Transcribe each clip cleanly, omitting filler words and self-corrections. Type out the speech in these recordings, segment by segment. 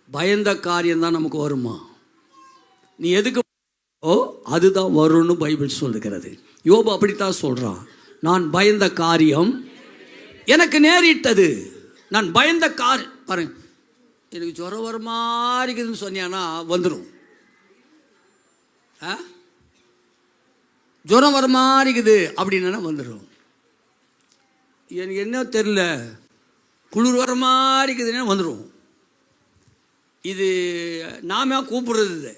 பயந்த காரியம் தான் நமக்கு வருமா? நீ எதுக்கு அதுதான் வரும்னு பைபிள் சொல்லுகிறது. யோபு அப்படித்தான் சொல்றான். நான் பயந்த காரியம் எனக்கு நேரிட்டது. நான் பயந்த பாருங்க, எனக்கு ஜுரம் வர மாதிரி இருக்குதுன்னு சொன்னியானா வந்துடும். ஜுரம் வர மாதிரி இருக்குது அப்படின்னா வந்துடும். எனக்கு என்ன தெரியல, குளிர் வர மாதிரி இருக்குதுன்னா வந்துடும். இது நாம கூப்பிடுறது. இது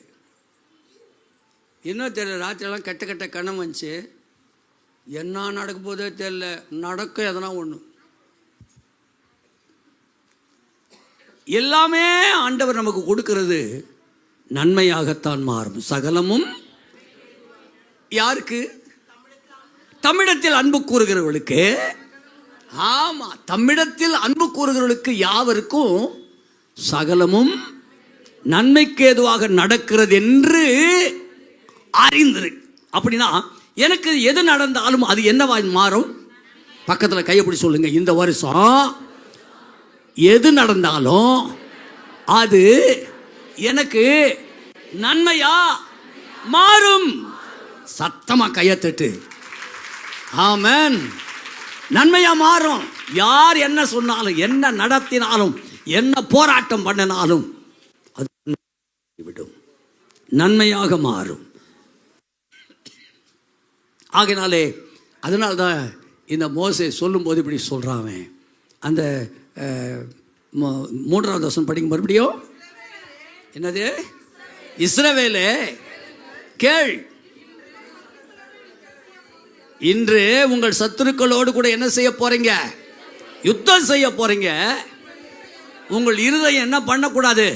என்ன தெரியல, ராத்திரியெல்லாம் கெட்ட கெட்ட கணம் வந்துச்சு. என்ன நடக்க போதே தெரியல, நடக்க எதனா ஒன்று. எல்லாமே ஆண்டவர் நமக்கு கொடுக்கிறது நன்மையாகத்தான் மாறும். சகலமும் யாருக்கு? தம்மிடத்தில் அன்பு கூறுகிறவர்களுக்கு. ஆமா, தம்மிடத்தில் அன்பு கூறுகிறவர்களுக்கு யாவருக்கும் சகலமும் நன்மைக்கு ஏதுவாக நடக்கிறது என்று அறிந்திரு. அப்படின்னா எனக்கு எது நடந்தாலும் அது என்னவா மாறும்? பக்கத்தில் கையப்படி சொல்லுங்க, இந்த வருஷம் எது நடந்தாலும் அது எனக்கு நன்மையா மாறும். சத்தமா கையத்தட்டு. ஆமென். நன்மையா மாறும். யார் என்ன சொன்னாலும், என்ன நடத்தினாலும், என்ன போராட்டம் பண்ணினாலும் அது விடும், நன்மையாக மாறும். ஆகினாலே அதனால்தான் இந்த மோசே சொல்லும்போது இப்படி சொல்றாங்க. அந்த 3வது வசனம் படிக்கும் மறுபடியும். என்னது? இஸ்ரவேலே கேள், இன்று உங்கள் சத்துருக்களோடு கூட என்ன செய்ய போறீங்க? யுத்தம் செய்ய போறீங்க. உங்கள் இருதயம் என்ன பண்ணக்கூடாது?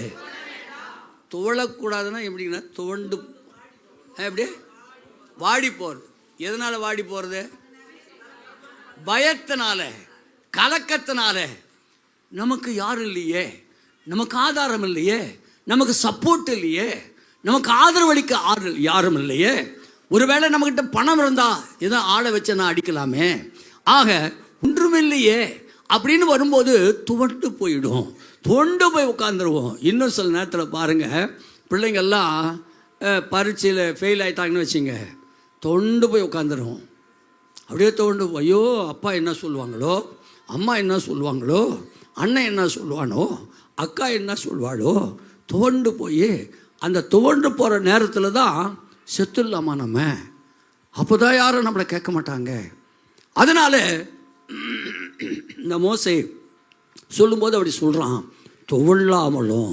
துவளக்கூடாதுன்னா எப்படின்னா துவண்டு எப்படி வாடி போறது. எதனால வாடி போறது? பயத்தினால, கலக்கத்தினால. நமக்கு யாரும் இல்லையே, நமக்கு ஆதாரம் இல்லையே, நமக்கு சப்போர்ட் இல்லையே, நமக்கு ஆதரவளிக்க யாரும் இல்லையே. ஒருவேளை நம்மகிட்ட பணம் இருந்தா ஏதோ ஆளை வச்சு நான் அடிக்கலாமே. ஆக ஒன்றுமில்லையே அப்படின்னு வரும்போது துவண்டு போயிடும், துவண்டு போய் உட்காந்துருவோம். இன்னும் சில நேரத்தில் பாருங்க, பிள்ளைங்கள்லாம் பரீட்சையில் ஃபெயில் ஆகிட்டாங்கன்னு வச்சுங்க, தொண்டு போய் உட்காந்துரும். அப்படியே தோண்டு, ஐயோ அப்பா என்ன சொல்லுவாங்களோ, அம்மா என்ன சொல்லுவாங்களோ, அண்ணன் என்ன சொல்லுவானோ, அக்கா என்ன சொல்லுவாளோ, துவண்டு போய் அந்த துவண்டு போகிற நேரத்தில் தான் செத்துடலாமா நம்ம? அப்போ தான் யாரும் நம்மளை கேட்க மாட்டாங்க. அதனால இந்த மோசே சொல்லும்போது அப்படி சொல்கிறான், துவளாமலும்.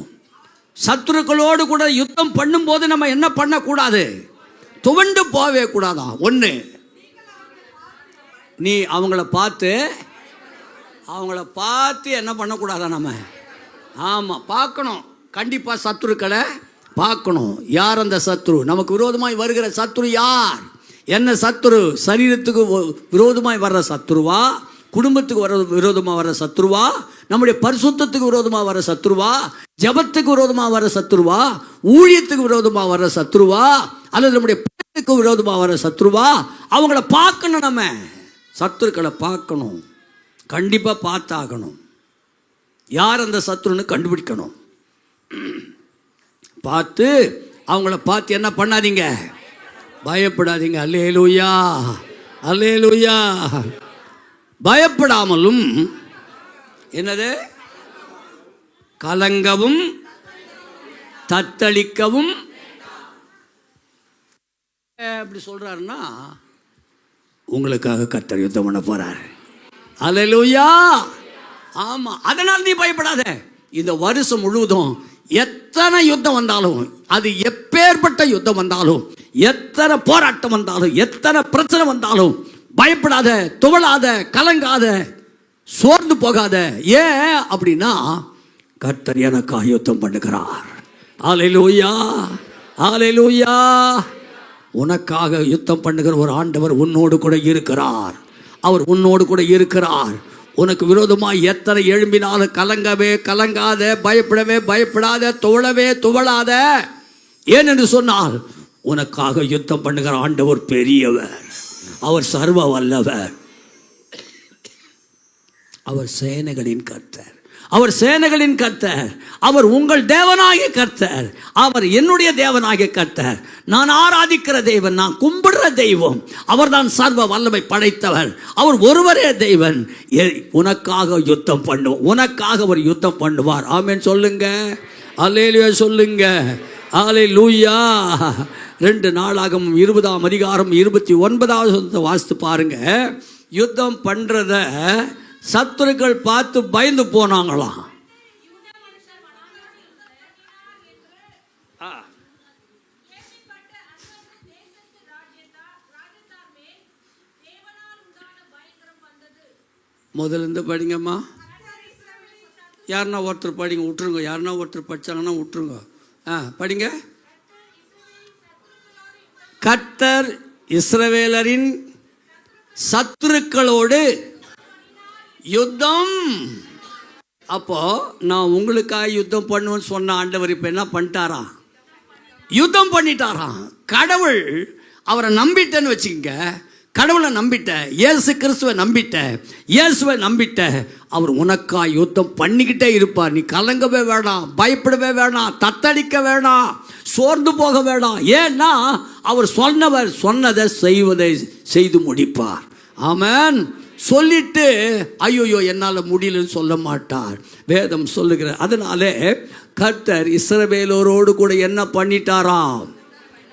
சத்துருக்களோடு கூட யுத்தம் பண்ணும்போது நம்ம என்ன பண்ணக்கூடாது? துவண்டு போவே கூடாதான். ஒன்று, நீ அவங்கள பார்த்து என்ன பண்ணக்கூடாதா நம்ம? ஆமாம், பார்க்கணும். கண்டிப்பாக சத்துருக்களை பார்க்கணும். யார் அந்த சத்ரு? நமக்கு விரோதமாய் வருகிற சத்ரு யார்? என்ன சத்ரு? சரீரத்துக்கு விரோதமாய் வர்ற சத்ருவா? குடும்பத்துக்கு விரோதமாக வர சத்ருவா? நம்முடைய பரிசுத்தத்துக்கு விரோதமாக வர சத்ருவா? ஜபத்துக்கு விரோதமாக வர சத்ருவா? ஊழியத்துக்கு விரோதமாக வர சத்ருவா? அல்லது நம்முடைய பிள்ளைக்கு விரோதமாக வர சத்ருவா? அவங்கள பார்க்கணும். நம்ம சத்துருக்களை பார்க்கணும், கண்டிப்பாக பார்த்தாகணும். யார் அந்த சத்ருன்னு கண்டுபிடிக்கணும். பார்த்து அவங்கள பார்த்து என்ன பண்ணாதீங்க? பயப்படாதீங்க. அல்லேலூயா, அல்லேலூயா. பயப்படாமலும் என்னது? கலங்கவும் தத்தளிக்கவும். அப்படி சொல்றாருன்னா உங்களுக்காக கர்த்தர் யுத்தம் பண்ண போறார். அல்லேலூயா. ஆமா, அதனால் நீ பயப்படாத. இந்த வருஷம் முழுவதும் எத்தனை யுத்தம் வந்தாலும், அது எப்பேற்பட்ட யுத்தம் வந்தாலும், எத்தனை போராட்டம் வந்தாலும், எத்தனை பிரச்சனை வந்தாலும் பயப்படாத, துவளாத, கலங்காத, சோர்ந்து போகாத. ஏன் அப்படின்னா கர்த்தர் எனக்காக யுத்தம் பண்ணுகிறார். அல்லேலூயா, அல்லேலூயா. உனக்காக யுத்தம் பண்ணுகிற ஒரு ஆண்டவர் உன்னோடு கூட இருக்கிறார். அவர் உன்னோடு கூட இருக்கிறார். உனக்கு விரோதமாக எத்தனை எழும்பினாலும் கலங்கவே கலங்காத, பயப்படவே பயப்படாத, துவளவே துவளாத. ஏனென்று சொன்னால் உனக்காக யுத்தம் பண்ணுகிற ஆண்டவர் பெரியவர், அவர் சர்வ வல்லவர், அவர் சேனைகளின் கர்த்தர், அவர் சேனைகளின் கர்த்தர், அவர் உங்கள் தேவனாகிய கர்த்தர், அவர் என்னுடைய தேவனாகிய கர்த்தர், நான் ஆராதிக்கிற தெய்வன், நான் கும்பிடுற தெய்வம், அவர்தான் சர்வ வல்லமை படைத்தவர், அவர் ஒருவரே தெய்வன். உனக்காக யுத்தம் பண்ணுவார், உனக்காக அவர் யுத்தம் பண்ணுவார். ஆமென் சொல்லுங்க, அல்லேலூயா சொல்லுங்க, அல்லேலூயா. 2 நாளாகமம் 20ஆம் அதிகாரம் 29வது வாசித்து பாருங்க. யுத்தம் பண்றத சத்துருக்கள் பார்த்து பயந்து போனாங்களாம். முதல்ல இருந்து படிங்கம்மா. யாருன்னா ஒருத்தர் படிங்க, விட்டுருங்க. யாருன்னா ஒருத்தர் படிச்சாங்கன்னா விட்டுருங்க. படிங்க. கர்த்தர் இஸ்ரவேலரின் சத்துருக்களோடு யுத்தம். அப்போ நான் உங்களுக்காக யுத்தம் பண்ணுவேன்னு சொன்ன ஆண்டவர் இப்போ என்ன பண்ணிட்டாரா? யுத்தம் பண்ணிட்டாராம். கடவுள் அவரை நம்பிட்டேன்னு வச்சுக்கங்க. கடவுளை நம்பிட்ட, இயேசு கிறிஸ்துவை நம்பிட்ட, இயேசுவை நம்பிட்ட, அவர் உனக்கா யுத்தம் பண்ணிக்கிட்டே இருப்பார். நீ கலங்கவே வேண்டாம், பயப்படவே வேண்டாம், தத்தளிக்க வேண்டாம், சோர்ந்து போக வேண்டாம். ஏன்னா அவர் சொன்னதை செய்து முடிப்பார். ஆமென். சொல்லிட்டு ஐயோ என்னால் முடியலன்னு சொல்ல மாட்டார். வேதம் சொல்லுகிற அதனாலே கர்த்தர் இஸ்ரவேலோரோடு கூட என்ன பண்ணிட்டாராம்?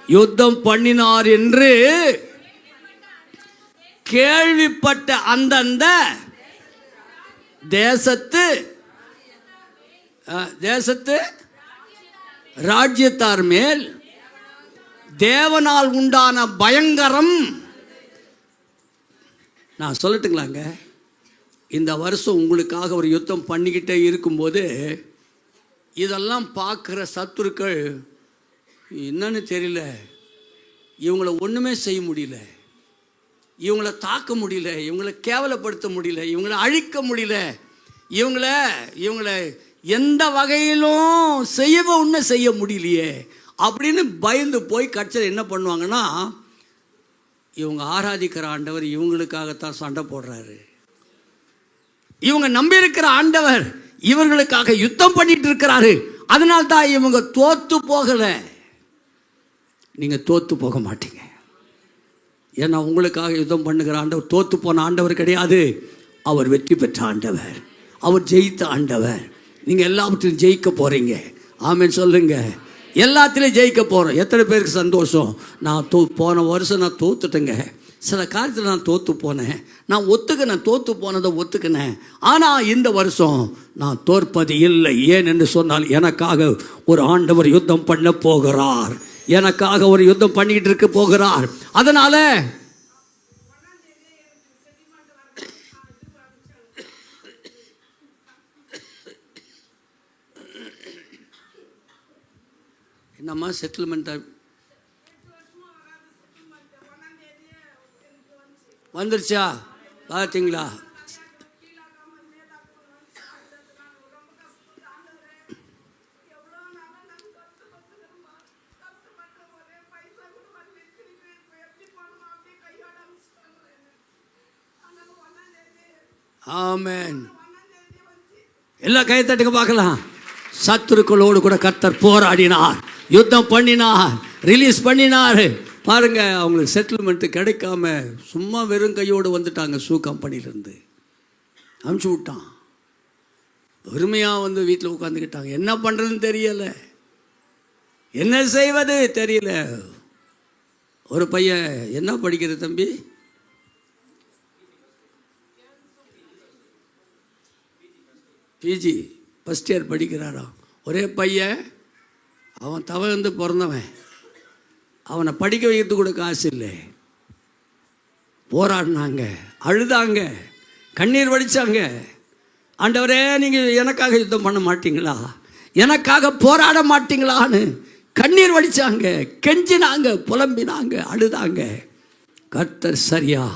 யுத்தம் பண்ணினார் என்று கேள்விப்பட்ட அந்தந்த தேசத்து ராஜ்யத்தார் மேல் தேவனால் உண்டான பயங்கரம். நான் சொல்லட்டுங்களாங்க, இந்த வருஷம் உங்களுக்காக ஒரு யுத்தம் பண்ணிக்கிட்டே இருக்கும்போது இதெல்லாம் பார்க்குற சத்துருக்கள் என்னன்னு தெரியல, இவங்கள ஒன்றுமே செய்ய முடியல, இவங்கள தாக்க முடியல, இவங்கள கேவலப்படுத்த முடியல, இவங்கள அழிக்க முடியல, இவங்கள எந்த வகையிலும் ஒன்றும் செய்ய முடியலையே அப்படின்னு பயந்து போய் கட்சியில் என்ன பண்ணுவாங்கன்னா, இவங்க ஆராதிக்கிற ஆண்டவர் இவங்களுக்காகத்தான் சண்டை போடுறாரு, இவங்க நம்பி இருக்கிற ஆண்டவர் இவர்களுக்காக யுத்தம் பண்ணிட்டு இருக்கிறாரு, அதனால்தான் இவங்க தோத்து போகலை. நீங்க தோத்து போக மாட்டீங்க. ஏன்னா உங்களுக்காக யுத்தம் பண்ணுகிற ஆண்டவர் தோத்து போன ஆண்டவர் கிடையாது. அவர் வெற்றி பெற்ற ஆண்டவர், அவர் ஜெயித்த ஆண்டவர். நீங்க எல்லாவற்றிலும் ஜெயிக்க போறீங்க. ஆமென் சொல்லுங்க. எல்லாத்திலையும் ஜெயிக்க போறோம். எத்தனை பேருக்கு சந்தோஷம்? நான் போன வருஷம் நான் தோத்துட்டேங்க, சில காலத்தில் நான் தோற்று போனேன், நான் தோற்று போனதை ஒத்துக்கினேன். ஆனால் இந்த வருஷம் நான் தோற்பது இல்லை. ஏன் என்று சொன்னால் எனக்காக ஒரு ஆண்டவர் யுத்தம் பண்ண போகிறார், எனக்காக ஒரு யுத்தம் பண்ணிக்கிட்டு இருக்க போகிறார். அதனால என்னம்மா செட்டில்மெண்ட் வந்துருச்சா? பார்த்தீங்களா? ஆமென். எல்லாம் கை தட்டுங்க பார்க்கலாம். சத்துருக்களோடு கூட கர்த்தர் போராடினார், யுத்தம் பண்ணினார், ரிலீஸ் பண்ணினார். பாருங்க, அவங்களுக்கு செட்டில்மெண்ட் கிடைக்காம சும்மா வெறும் கையோடு வந்துட்டாங்க. ஷூ கம்பெனிலேருந்து அனுப்பிச்சி விட்டான். பெருமையாக வந்து வீட்டில் உட்காந்துக்கிட்டாங்க. என்ன பண்ணுறதுன்னு தெரியலை, என்ன செய்வது தெரியல. ஒரு பையன் என்ன படிக்கிறது தம்பி? பிஜி ஃபஸ்ட் இயர் படிக்கிறாராம். ஒரே பையன், அவன் தவழ்ந்து பிறந்தவன், அவனை படிக்க வைக்கிறதுக்கு கூட காசு இல்லை. போராடினாங்க, அழுதாங்க, கண்ணீர் வடித்தாங்க. ஆண்டவரே, நீங்கள் எனக்காக யுத்தம் பண்ண மாட்டீங்களா, எனக்காக போராட மாட்டீங்களான்னு கண்ணீர் வடித்தாங்க, கெஞ்சினாங்க, புலம்பினாங்க, அழுதாங்க. கர்த்தர் சரியா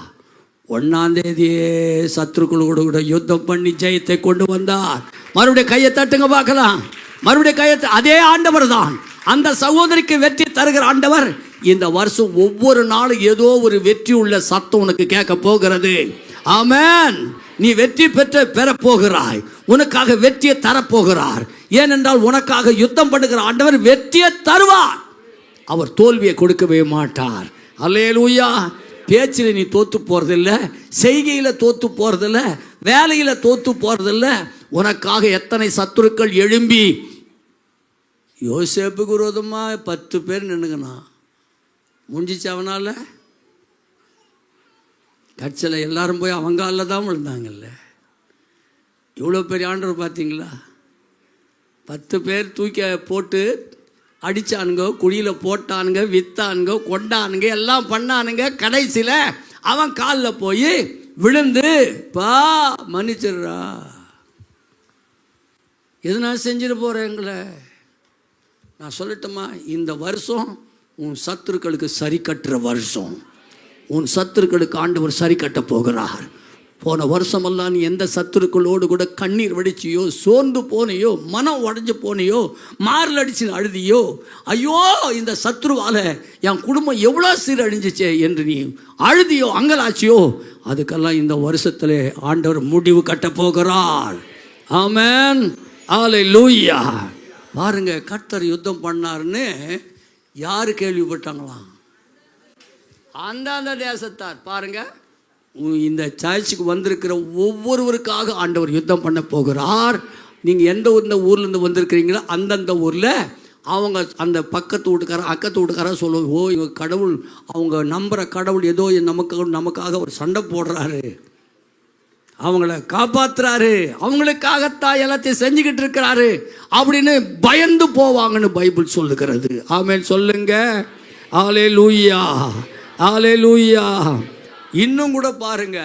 1ஆம் தேதியே சத்துருக்களோடு கூட யுத்தம் பண்ணி ஜெயத்தை கொண்டு வந்தார். மறுபடியும் கையை தட்டுங்க பார்க்கலாம். மறுபடியும் கையை, அதே ஆண்டவர் தான் அந்த சகோதரிக்கு வெற்றி தருகிற ஆண்டவர். இந்த வருஷம் ஒவ்வொரு நாளும் ஏதோ ஒரு வெற்றி உள்ள சத்தம் உனக்கு கேட்க போகிறது. ஆமென். நீ வெற்றி பெறப்போகிறாய். உனக்காக வெற்றியை தரப்போகிறார். ஏனென்றால் உனக்காக யுத்தம் பண்ணுகிற ஆண்டவர் வெற்றியை தருவார். அவர் தோல்வியை கொடுக்கவே மாட்டார். அல்லேலூயா. பேச்சில் நீ தோத்து போறதில்லை, செய்கையில் தோத்து போறதில்லை, வேலையில் தோத்து போறதில்லை. உனக்காக எத்தனை சத்துருக்கள் எழும்பி யோசேப்புக்கு விரோதமாக 10 பேர் நின்னுங்கண்ணா முடிஞ்சிச்சு. அவனால கட்சியில் எல்லாரும் போய் அவங்கால தான் விழுந்தாங்கல்ல. இவ்வளோ பெரிய ஆண்டவர் பார்த்தீங்களா? 10 பேர் தூக்கி போட்டு அடித்தானுங்க, குழியில் போட்டானுங்க, விற்றானுங்க, கொண்டானுங்க, எல்லாம் பண்ணானுங்க. கடைசியில் அவன் காலில் போய் விழுந்து பா மன்னிச்சிடுறா, எதுனா செஞ்சுட்டு போகிறேன் எங்களை. நான் சொல்லட்டுமா, இந்த வருஷம் உன் சத்துருக்களுக்கு சரி கட்டுற வருஷம். உன் சத்துருக்களுக்கு ஆண்டவர் சரி கட்ட போகிறார். போன வருஷமெல்லாம் நீ எந்த சத்துருக்களோடு கூட கண்ணீர் வடிச்சியோ, சோர்ந்து போனையோ, மனம் உடஞ்சி போனையோ, மாரில் அடிச்சு அழுதியோ, ஐயோ இந்த சத்துருவால் என் குடும்பம் எவ்வளோ சீரழிஞ்சிச்சே என்று நீ அழுதியோ, அங்கலாச்சியோ, அதுக்கெல்லாம் இந்த வருஷத்தில் ஆண்டவர் முடிவு கட்ட போகிறார். ஆமென். அல்லேலூயா. பாருங்க, கர்த்தர் யுத்தம் பண்ணாருன்னு யாரு கேள்விப்பட்டாங்களாம்? அந்தந்த தேசத்தார். பாருங்க, இந்த சர்ச்சுக்கு வந்திருக்கிற ஒவ்வொருவருக்காக ஆண்டவர் யுத்தம் பண்ண போகிறார். நீங்கள் எந்த ஊர்லேருந்து வந்திருக்கிறீங்களோ அந்தந்த ஊரில் அவங்க அந்த பக்கத்து வீட்டுக்காரன் அக்கத்து வீட்டுக்காரன் சொல்லுவோம், ஓ இவங்க கடவுள், அவங்க நம்புகிற கடவுள் ஏதோ நமக்காக ஒரு சண்டை போடுறாரு, அவங்கள காப்பாற்றுறாரு, அவங்களுக்காகத்தான் எல்லாத்தையும் செஞ்சுக்கிட்டு இருக்கிறாரு அப்படின்னு பயந்து போவாங்கன்னு பைபிள் சொல்லுகிறது. ஆமென் சொல்லுங்க. அல்லேலூயா, அல்லேலூயா. இன்னும் கூட பாருங்க,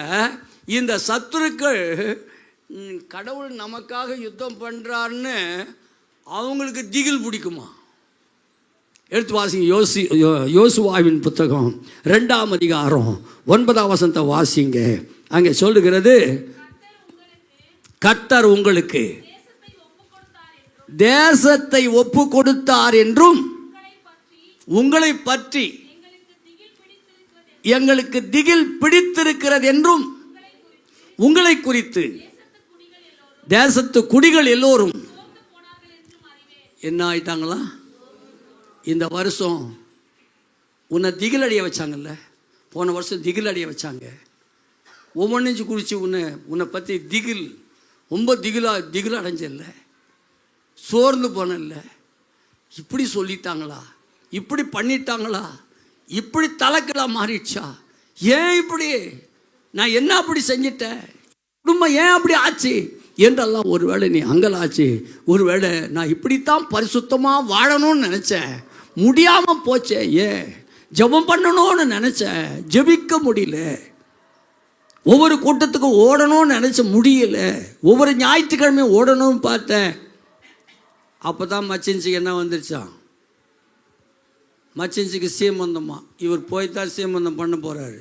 இந்த சத்துருக்கள் கடவுள் நமக்காக யுத்தம் பண்ணுறாருன்னு அவங்களுக்கு திகில் பிடிக்குமா? எடுத்து வாசிங்க. யோசுவாவின் புத்தகம் 2ஆம் அதிகாரம் 9ஆம் வசனத்தை வாசிங்க. அங்கே சொல்லுகிறது, கர்த்தர் உங்களுக்கு தேசத்தை ஒப்பு கொடுத்தார் என்றும் உங்களை பற்றி எங்களுக்கு திகில் பிடித்திருக்கிறது என்றும் உங்களை குறித்து தேசத்து குடிகள் எல்லோரும் என்ன ஆயிட்டாங்களா? இந்த வருஷம் உன்னை திகில் அடைய வச்சாங்கல்ல, போன வருஷம் திகில் அடைய வச்சாங்க. ஒவ்வொன்றுச்சு குறித்து உன்னை பற்றி திகில், ரொம்ப திகில் அடைஞ்சல, சோர்ந்து போனல. இப்படி சொல்லிட்டாங்களா, இப்படி பண்ணிட்டாங்களா, இப்படி தலைக்கெல்லாம் மாறிடுச்சா, ஏன் இப்படி, நான் என்ன அப்படி செஞ்சிட்டேன், குடும்பம் ஏன் அப்படி ஆச்சு என்றெல்லாம் ஒருவேளை நீ அங்கலாச்சு. ஒருவேளை நான் இப்படித்தான் பரிசுத்தமாக வாழணும்னு நினச்சேன், முடியாமல் போச்சே, ஏன் ஜெபம் பண்ணணும்னு நினச்சேன், ஜெபிக்க முடியல, ஒவ்வொரு கூட்டத்துக்கும் ஓடணும்னு நினச்ச முடியல, ஒவ்வொரு ஞாயிற்றுக்கிழமையும் ஓடணும்னு பார்த்தேன். அப்போ தான் மச்சின்சிக்கு என்ன வந்துருச்சான்? மச்சின்சிக்கு சீமந்தமா. இவர் போய் தான் சீமந்தம் பண்ண போகிறாரு.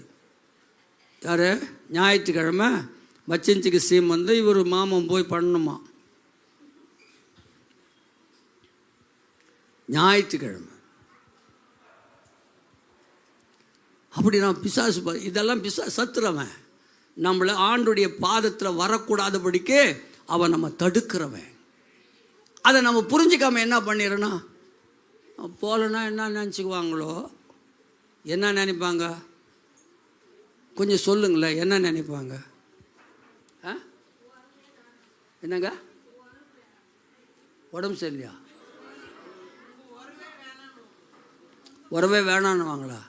யார்? ஞாயிற்றுக்கிழமை மச்சின்சிக்கு சீமந்தம். இவர் மாமன் போய் பண்ணணுமா ஞாயிற்றுக்கிழமை. அப்படி நான் பிசாசு, இதெல்லாம் சத்துறவன், நம்மளை ஆண்டுடைய பாதத்தில் வரக்கூடாதபடிக்கு அவன் நம்ம தடுக்கிறவன். அதை நம்ம புரிஞ்சிக்காம என்ன பண்ணிடுறோன்னா, போகலன்னா என்ன நினச்சிக்குவாங்களோ, என்ன நினைப்பாங்க, கொஞ்சம் சொல்லுங்களேன், என்ன நினைப்பாங்க? என்னங்க உடம்பு சரியில்லையா, உறவே வேணான்னு வாங்களா,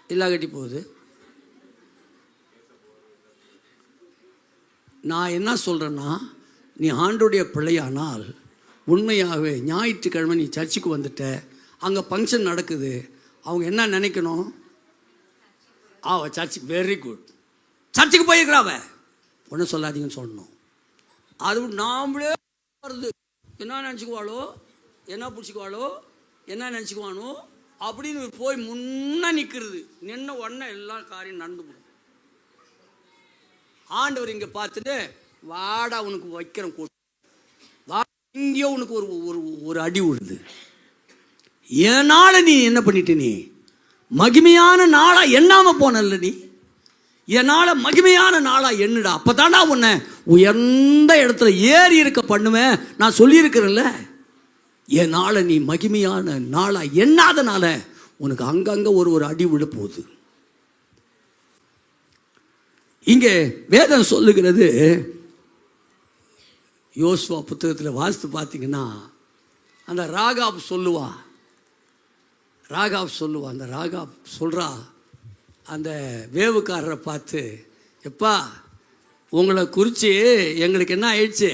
இல்லா கட்டி போகுது. நான் என்ன சொல்கிறேன்னா, நீ ஆண்டோடைய பிள்ளையானால் உண்மையாகவே ஞாயிற்றுக்கிழமை நீ சர்ச்சுக்கு வந்துட்ட, அங்கே ஃபங்க்ஷன் நடக்குது, அவங்க என்ன நினைக்கணும்? சர்ச்சுக்கு வெரி குட், சர்ச்சுக்கு போயிருக்கிறாவ, ஒன்றும் சொல்லாதீங்கன்னு சொல்லணும். அது நாமளே வருது, என்ன நினச்சிக்குவாளோ, என்ன பிடிச்சிக்குவாளோ, என்ன நினச்சிக்குவானோ அப்படின்னு போய் முன்னே நிற்கிறது. நின்ன உடனே எல்லா காரியம் நடந்து போடும். ஆண்டவர் இங்கே பார்த்துட்டு, வாடா உனக்கு வைக்கிறேன் கூட்டு, வா, இங்கேயோ உனக்கு ஒரு அடி விடுது. என் நாளை நீ என்ன பண்ணிட்டு, நீ மகிமையான நாளா எண்ணாம போனல்ல, நீ என்னால் மகிமையான நாளாக எண்ணுடா, அப்போ தாண்டா உன்னை உயர்ந்த இடத்துல ஏறி இருக்க பண்ணுவேன் நான் சொல்லியிருக்கிறேன்ல. என்னால் நீ மகிமையான நாளாக எண்ணாதனால உனக்கு அங்கங்கே ஒரு அடி விழ போகுது. இங்கே வேதம் சொல்லுகிறது, யோசுவா புத்தகத்தில் வாசித்து பார்த்தீங்கன்னா அந்த ராகாப் சொல்லுவா, அந்த ராகாப் சொல்கிறா அந்த வேவுக்காரரை பார்த்து, எப்பா உங்களை குறித்து எங்களுக்கு என்ன ஆயிடுச்சு,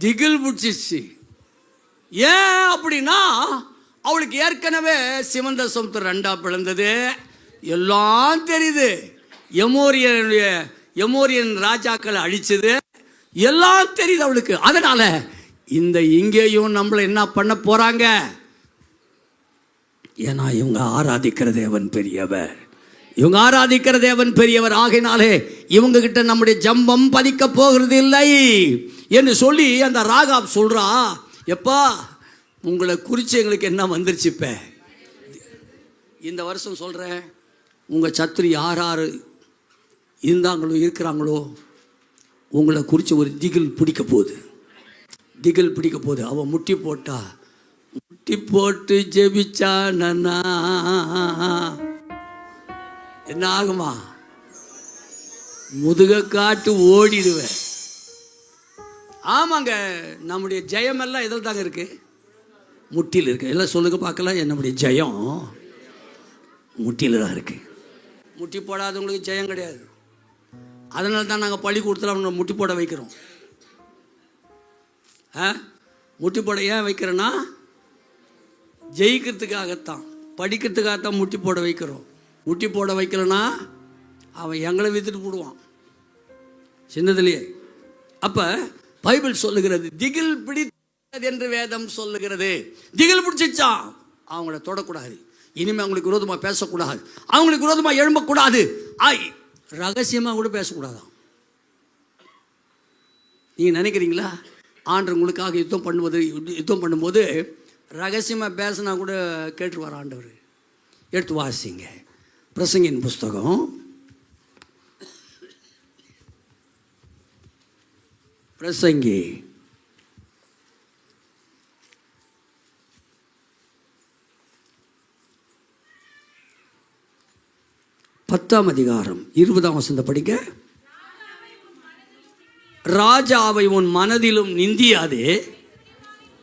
திகில் பிடிச்சிச்சு. ஏன் அப்படின்னா அவளுக்கு ஏற்கனவே சிவந்த சமுத்திரம் ரெண்டா பிளந்தது எல்லாம் தெரியுது, எமோரியன் ராஜாக்களை அழிச்சது எல்லாம் தெரியுது அவளுக்கு. அதனால இந்த இங்கேயும் நம்மளை என்ன பண்ண போறாங்க, ஏன்னா இவங்க ஆராதிக்கிற தேவன் பெரியவர், ஆகையினாலே இவங்க கிட்ட நம்முடைய ஜம்பம் பதிக்க போகிறது இல்லை என்று சொல்லி அந்த ராகாப் சொல்றா, எப்பா உங்களை குறித்து எங்களுக்கு என்ன வந்துருச்சு. இப்ப இந்த வருஷம் சொல்றேன், உங்க சத்துரு யார் இருக்கிறாங்களோ உங்களை குறித்து ஒரு திகில் பிடிக்க போகுது. அவன் முட்டி போட்டு ஜெபிச்சா என்ன ஆகுமா, முதுக காட்டு ஓடிடுவேன். ஆமாங்க, நம்முடைய ஜெயமெல்லாம் இதில் தாங்க இருக்கு, முட்டியில் இருக்கு. எல்லாம் சொல்லுங்க பார்க்கலாம், நம்முடைய ஜெயம் முட்டியில் தான் இருக்கு. முட்டி போடாதவங்களுக்கு ஜெயம் கிடையாது. அதனால தான் நாங்கள் பள்ளிக்கூடத்தில் அவங்க முட்டி போட வைக்கிறோம். முட்டி போட ஏன் வைக்கிறோன்னா ஜெயிக்கிறதுக்காகத்தான், படிக்கிறதுக்காகத்தான் முட்டி போட வைக்கிறோம். முட்டி போட வைக்கலன்னா அவன் எங்களை வித்துட்டு போடுவான் சின்னதுலேயே. அப்போ பைபிள் சொல்லுகிறது திகில் பிடித்தது என்று வேதம் சொல்லுகிறது. திகில் பிடிச்சிச்சான், அவங்கள தொடக்கூடாது, இனிமேல் அவங்களுக்கு விரோதமாக பேசக்கூடாது, அவங்களுக்கு விரோதமாக எழும்பக்கூடாது, ரகசியமாக கூட பேசக்கூடாதான். நீங்கள் நினைக்கிறீங்களா ஆண்டவர் உங்களுக்காக யுத்தம் பண்ணும்போது ரகசியமாக பேசினா கூட கேட்டுருவார் ஆண்டவர். எடுத்து வாசிங்க பிரசங்கின் புஸ்தகம், பிரசங்கி 10ஆம் அதிகாரம் 20ஆம் வசனம் படிக்க. ராஜாவை உன் மனதிலும் நிந்தியாதே,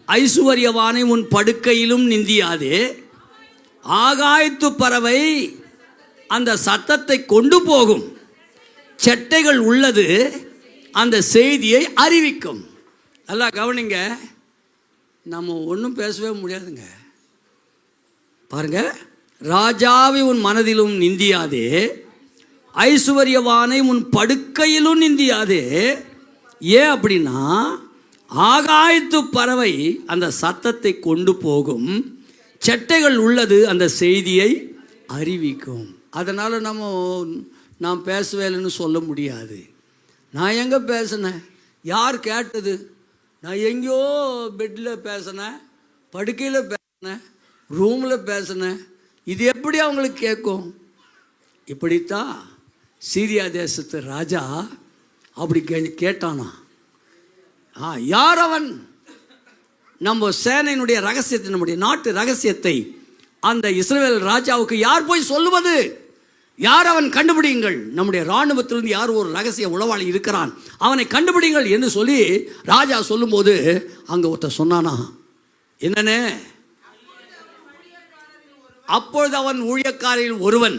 ஐசுவரியவானை உன் படுக்கையிலும் நிந்தியாதே, ஆகாயத்து பறவை அந்த சத்தத்தை கொண்டு போகும், செட்டைகள் உள்ளது அந்த செய்தியை அறிவிக்கும். நல்லா கவனிங்க, நம்ம ஒன்றும் பேசவே முடியாதுங்க. பாருங்க, ராஜாவை உன் மனதிலும் நிந்தியாதே, ஐசுவரியவானை உன் படுக்கையிலும் நிந்தியாதே. ஏன் அப்படின்னா ஆகாயத்து பறவை அந்த சத்தத்தை கொண்டு போகும், செட்டைகள் உள்ளது அந்த செய்தியை அறிவிக்கும். அதனால் நான் பேசவேலைன்னு சொல்ல முடியாது. நான் எங்கே பேசினேன், யார் கேட்டது, நான் எங்கேயோ பெட்டில் பேசினேன், படுக்கையில் பேசினேன், ரூமில் பேசினேன், இது எப்படி அவங்களுக்கு கேட்கும்? இப்படித்தான் சீரியா தேசத்து ராஜா அப்படி கேட்டானா. யார் அவன்? நம்ம சேனையினுடைய ரகசியத்தை, நம்முடைய நாட்டு ரகசியத்தை அந்த இஸ்ரவேல் ராஜாவுக்கு யார் போய் சொல்லுவது? யார் அவன்? கண்டுபிடிங்கள். நம்முடைய இராணுவத்திலிருந்து யார் ஒரு ரகசிய உளவாளி இருக்கிறான், அவனை கண்டுபிடிங்கள் என்று சொல்லி ராஜா சொல்லும்போது அங்கே ஒருத்தர் சொன்னானா, என்னன்னு? அப்பொழுது அவன் ஊழியக்காரில் ஒருவன்,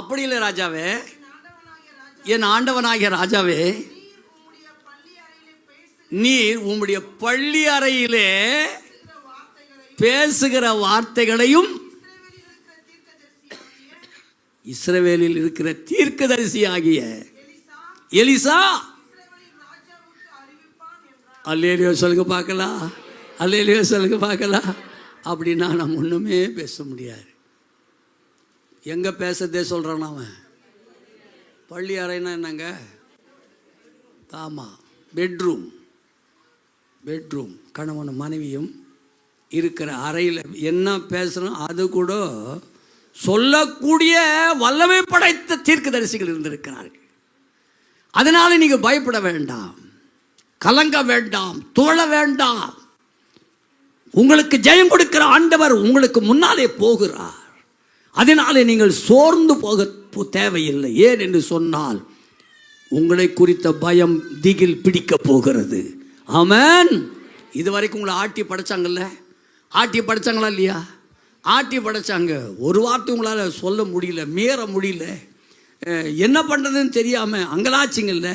அப்படி இல்லை ராஜாவே, என் ஆண்டவனாகிய ராஜாவே, நீர் உம்முடைய பள்ளி அறையிலே பேசுகிற வார்த்தைகளையும் இஸ்ரவேலில் இருக்கிற தீர்க்கதரிசி ஆகிய எலிசா, அல்லேலூயா சொல்லுங்க பார்க்கலாம், அல்லேலூயா சொல்லுங்க பார்க்கலாம். அப்படின்னா நம்ம ஒன்றுமே பேச முடியாது. எங்கே பேசுறதே சொல்கிறான் அவன். பள்ளி அறைன்னா என்னங்க? ஆமாம், பெட்ரூம். கணவனும் மனைவியும் இருக்கிற அறையில் என்ன பேசுகிறோம் அது கூட சொல்லக்கூடிய வல்லமை படைத்த தீர்க்கதரிசிகள் இருந்திருக்கிறார்கள். அதனால நீங்க பயப்பட வேண்டாம், கலங்க வேண்டாம், துவள வேண்டாம். உங்களுக்கு ஜெயம் கொடுக்கிற ஆண்டவர் உங்களுக்கு முன்னாலே போகிறார். அதனாலே நீங்கள் சோர்ந்து போக தேவையில்லை. ஏன் என்று சொன்னால் உங்களை குறித்த பயம், திகில் பிடிக்க போகிறது. ஆமென். இதுவரைக்கும் உங்களை ஆட்டி படைச்சாங்கல்ல, ஆட்டி படைச்சாங்களா இல்லையா? ஆட்டி படைச்சாங்க. ஒரு வார்த்தை உங்களால் சொல்ல முடியல, மீற முடியல, என்ன பண்ணுறதுன்னு தெரியாமல் அங்கலாச்சிங்கல்ல.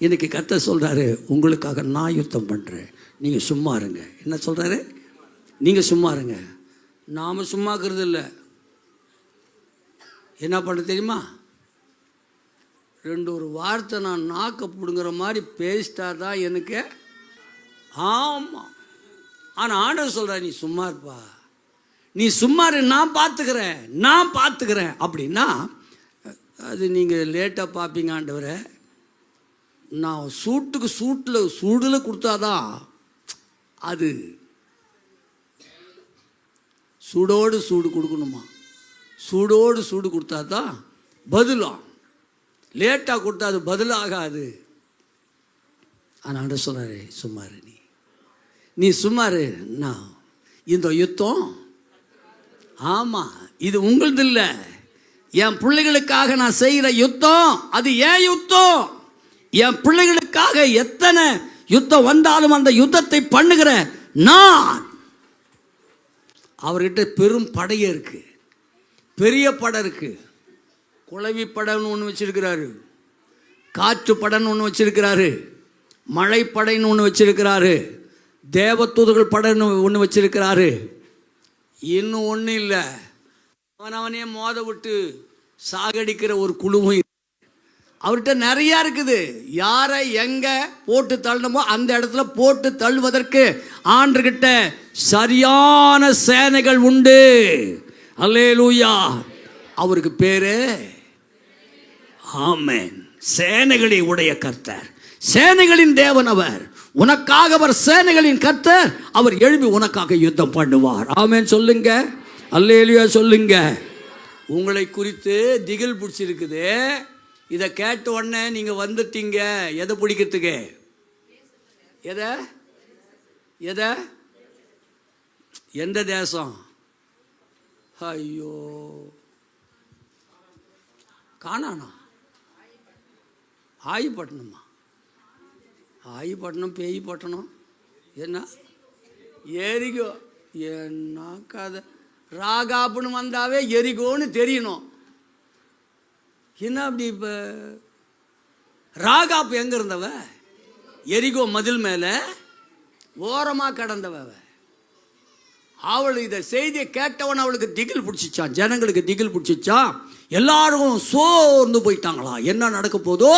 எனக்கு கர்த்தர் சொல்கிறாரு, உங்களுக்காக நான் யுத்தம் பண்ணுறேன், நீங்கள் சும்மா இருங்க. என்ன சொல்கிறாரு? நீங்கள் சும்மா இருங்க. நாம் சும்மாக்கிறது இல்லை. என்ன பண்ண தெரியுமா? ஒரு வார்த்தை நான் நாக்க பிடுங்குற மாதிரி பேசிட்டா தான் எனக்கு. ஆமாம். ஆனால் ஆண்டவர் சொல்கிறார், நீ சும்மா இருப்பா, நீ சும்மா இரு, நான் பார்த்துக்கிறேன், நான் பார்த்துக்கிறேன் அப்படின்னா அது நீங்கள் லேட்டாக பார்ப்பீங்க. ஆண்டவரை நான் சூட்டுக்கு சூடில் கொடுத்தாதான் அது சூடோடு சூடு கொடுக்கணுமா, சூடோடு சூடு கொடுத்தா தான் பதிலும். லேட்டாக கொடுத்தா அது பதிலாகாது. ஆனால் சொல்கிறாரு, சும்மாரு, நீ சும்மாரு. நான் இந்த யுத்தம், ஆமாம், இது உங்களது இல்லை, என் பிள்ளைகளுக்காக நான் செய்கிற யுத்தம். அது ஏன் யுத்தம்? என் பிள்ளைகளுக்காக எத்தனை யுத்தம் வந்தாலும் அந்த யுத்தத்தை பண்ணுகிற நான். அவர்கிட்ட பெரும் படையே இருக்கு, பெரிய படை இருக்கு. குளவி படைன்னு ஒன்று வச்சிருக்கிறாரு, காற்று படைன்னு ஒன்று வச்சிருக்கிறாரு, மழை படைன்னு ஒன்று வச்சிருக்கிறாரு, தேவதூதர்கள் படைன்னு ஒன்று வச்சிருக்கிறாரு. இன்னும் ஒன்றும் இல்லை, அவனே மோத விட்டு சாகடிக்கிற ஒரு குழுவும் அவர்கிட்ட நிறையா இருக்குது. யாரை எங்கே போட்டு தள்ளணுமோ அந்த இடத்துல போட்டு தள்ளுவதற்கு ஆண்டவர்கிட்ட சரியான சேனைகள் உண்டு. அல்லேலூயா. அவருக்கு பேரு ஆமென், சேனைகளை உடைய கர்த்தர், சேனைகளின் தேவன் அவர். உனக்காக அவர் சேனைகளின் கர்த்தர். அவர் எழுப்பி உனக்காக யுத்தம் பண்ணுவார். ஆமென் சொல்லுங்க, அல்லேலூயா சொல்லுங்க. உங்களை குறித்து திகில் பிடிச்சிருக்குது. இதை கேட்ட உடனே நீங்கள் வந்துட்டீங்க. எதை பிடிக்கிறதுக்கு? எதை எந்த தேசம்? ஐயோ, காணானா? ஆயிப்பட்டினமா? ஆயிப்பட்டினம் பேய் பட்டணம் என்ன? எரிகோ. என்ன கதை? ராகாப்புன்னு வந்தாவே எரிகோன்னு தெரியணும். என்ன அப்படி? இப்போ ராகாப்பு எங்கே இருந்தவ? எரிகோ மதில் மேலே ஓரமாக கடந்தவ. அவள் இதை செய்தியை கேட்டவன் அவளுக்கு திகில் பிடிச்சிச்சான், ஜனங்களுக்கு திகில் பிடிச்சிச்சான். எல்லாரும் சோர்ந்து போயிட்டாங்களா, என்ன நடக்க போதோ,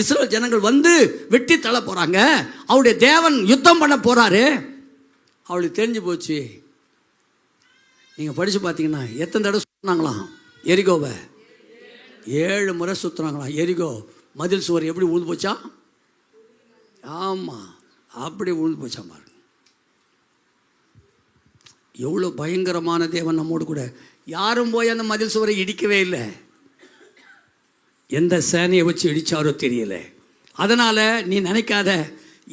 இஸ்ரேல் ஜனங்கள் வந்து வெட்டி தள்ள போகிறாங்க, அவருடைய தேவன் யுத்தம் பண்ண போகிறாரு. அவளுக்கு தெரிஞ்சு போச்சு. நீங்கள் படித்து பார்த்தீங்கன்னா எத்தனை தடவை சுற்றினாங்களாம் எரிகோவை? 7 முறை சுற்றுனாங்களாம். எரிகோ மதில் சுவர் எப்படி உழுது போச்சா? ஆமாம், அப்படி உழுது போச்சா பாருங்க. எவ்வளோ பயங்கரமான தேவன் நம்மோடு கூட. யாரும் போய் அந்த மதில் சுவரை இடிக்கவே இல்லை. எந்த சேனையை வச்சு இடித்தாரோ தெரியல. அதனால் நீ நினைக்காத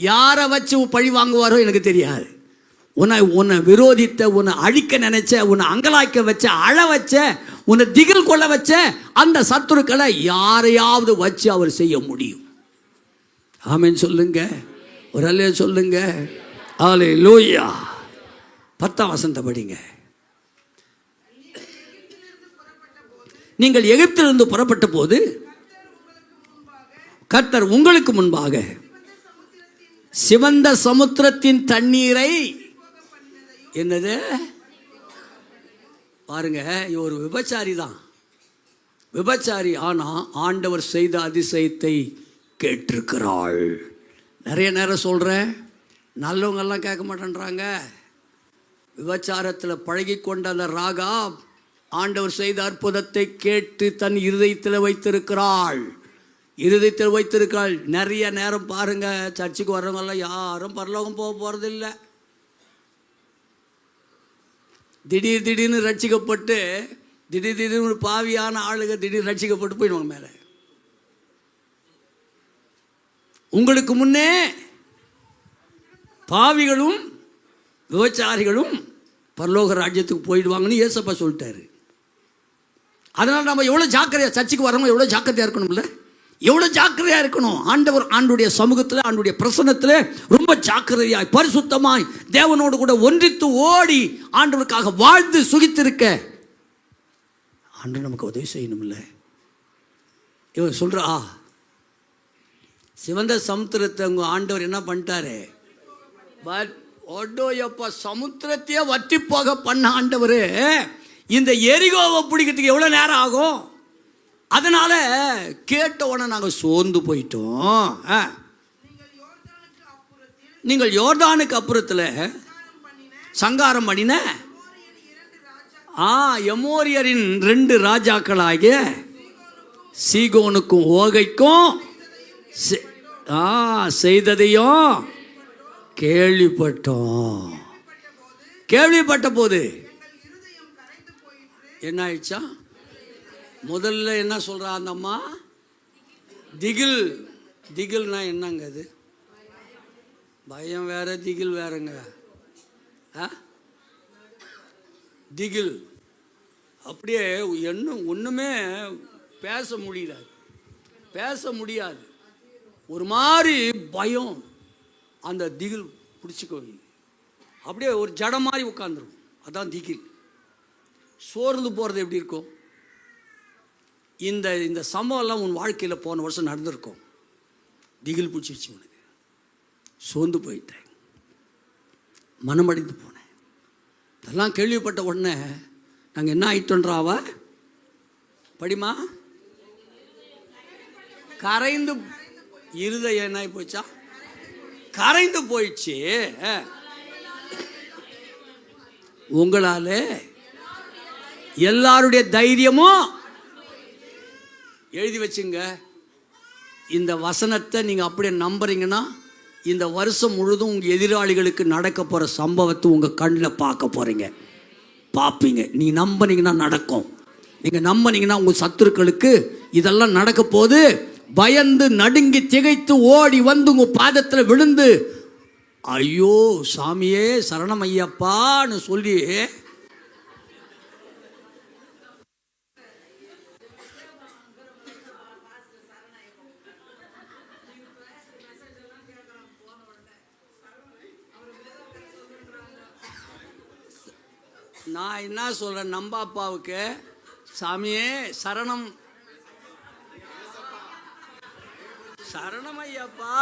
யாரை வச்சு பழி வாங்குவாரோ எனக்கு தெரியாது. உன்னை விரோதித்த, உன்னை அழிக்க நினைச்ச, உன்னை அங்கலாய்க்க வச்ச, அழ வச்ச, உன்னை திகில் கொள்ள வச்ச அந்த சத்துருக்களை யாரையாவது வச்சு அவர் செய்ய முடியும். ஆமென் சொல்லுங்க, ஒரு அல்லே சொல்லுங்க. அல்லேலூயா. 10ஆம் வசனத்தை படிங்க. நீங்கள் எகிப்திலிருந்து புறப்பட்ட போது கர்த்தர் உங்களுக்கு முன்பாக சிவந்த சமுத்திரத்தின் தண்ணீரை, என்னது பாருங்க, ஒரு விபச்சாரி தான், விபச்சாரி. ஆனால் ஆண்டவர் செய்த அதிசயத்தை கேட்டிருக்கிறாள். நிறைய நேரம் சொல்கிறேன், நல்லவங்கெல்லாம் கேட்க மாட்டேன்றாங்க. விபச்சாரத்தில் பழகி கொண்ட அந்த ராகாப் ஆண்டவர் செய்த அற்புதத்தை கேட்டு தன் இருதயத்தில் வைத்திருக்கிறாள். இருதயத்தில் வைத்திருக்கிறாள். நிறைய நேரம் பாருங்க, சர்ச்சுக்கு வர்றவங்கெல்லாம் யாரும் பரலோகம் போக போகிறதில்லை. திடீர்னு ரட்சிக்கப்பட்டு திடீர்னு ஒரு பாவியான ஆளுங்க திடீர்னு ரட்சிக்கப்பட்டு போயிடுவாங்க மேலே. உங்களுக்கு முன்னே பாவிகளும் விபச்சாரிகளும் பரலோக ராஜ்யத்துக்கு போயிடுவாங்கன்னு ஏசப்பா சொல்லிட்டாரு. அதனால் நம்ம எவ்வளோ ஜாக்கிரதையாக சர்ச்சுக்கு வரவங்க எவ்வளோ ஜாக்கிரதையாக இருக்கணும்ல, எவ்வளோ ஜாக்கிரதையாக இருக்கணும். ஆண்டுடைய சமூகத்தில் ஆண்டுடைய பிரசன்னத்தில் ரொம்ப ஜாக்கிரதையாய் பரிசுத்தமாய் தேவனோடு கூட ஒன்றித்து ஓடி ஆண்டவருக்காக வாழ்ந்து சுகித்திருக்க ஆண்டு நமக்கு உதவி செய்யணும்ல. இவன் சொல்கிறா, சிவந்த சமுத்திரத்தை உங்கள் ஆண்டவர் என்ன பண்ணிட்டாரு, எப்பா சமுத்திரத்தையே வற்றி போக பண்ண ஆண்டவர் இந்த எரிகோவை பிடிக்கிறதுக்கு எவ்வளோ நேரம் ஆகும்? அதனால கேட்ட உடனே நாங்கள் சோர்ந்து போயிட்டோம். நீங்கள் யோர்தானுக்கு அப்புறத்தில் சங்காரம் பண்ணின எமோரியரின் 2 ராஜாக்களாகிய சீகோனுக்கும் ஓகைக்கும் செய்ததையும் கேள்விப்பட்டோம். கேள்விப்பட்ட போது என்ன ஆயிடுச்சா? முதல்ல என்ன சொல்றா அந்த அம்மா, திகில். திகில்னா என்னங்க அது? பயம் வேற, திகில் வேறங்க. திகில் அப்படியே என்ன ஒன்றுமே பேச முடியாது. ஒரு மாதிரி பயம், அந்த திகில் பிடிச்சிக்கோ, அப்படியே ஒரு ஜடம் மாதிரி உட்காந்துரும். அதான் திகில். சோர்ந்து போகிறது எப்படி இருக்கும்? இந்த சம்பவம்லாம் உன் வாழ்க்கையில் போன வருஷம் நடந்திருக்கும். திகில் பிடிச்சிருச்சு, உனக்கு சோர்ந்து போயிட்டேன், மனமடைந்து போனேன். இதெல்லாம் கேள்விப்பட்ட உடனே நாங்கள் என்ன ஆயிட்டோன்றாவ படிமா கரைந்து இருதயம் என்ன ஆகி போச்சா? கரைந்து போயிடுச்சு. உங்களால எல்லாருடைய தைரியமும் எழுதி வச்சுங்க. இந்த வசனத்தை நீங்கள் அப்படியே நம்புறீங்கன்னா இந்த வருஷம் முழுதும் உங்கள் எதிராளிகளுக்கு நடக்க போகிற சம்பவத்தை உங்கள் கண்ணில் பார்க்க போகிறீங்க, பார்ப்பீங்க. நீங்கள் நம்பினீங்கன்னா நடக்கும். நீங்கள் நம்பினீங்கன்னா உங்கள் சத்துருக்களுக்கு இதெல்லாம் நடக்க போது பயந்து நடுங்கி திகைத்து ஓடி வந்து உங்கள் பாதத்தில் விழுந்து ஐயோ சாமியே சரணம் ஐயப்பான்னு சொல்லி நான் என்ன சொல்கிறேன், நம்ப அப்பாவுக்கு சாமியே சரணம் சரணம் ஐயப்பா.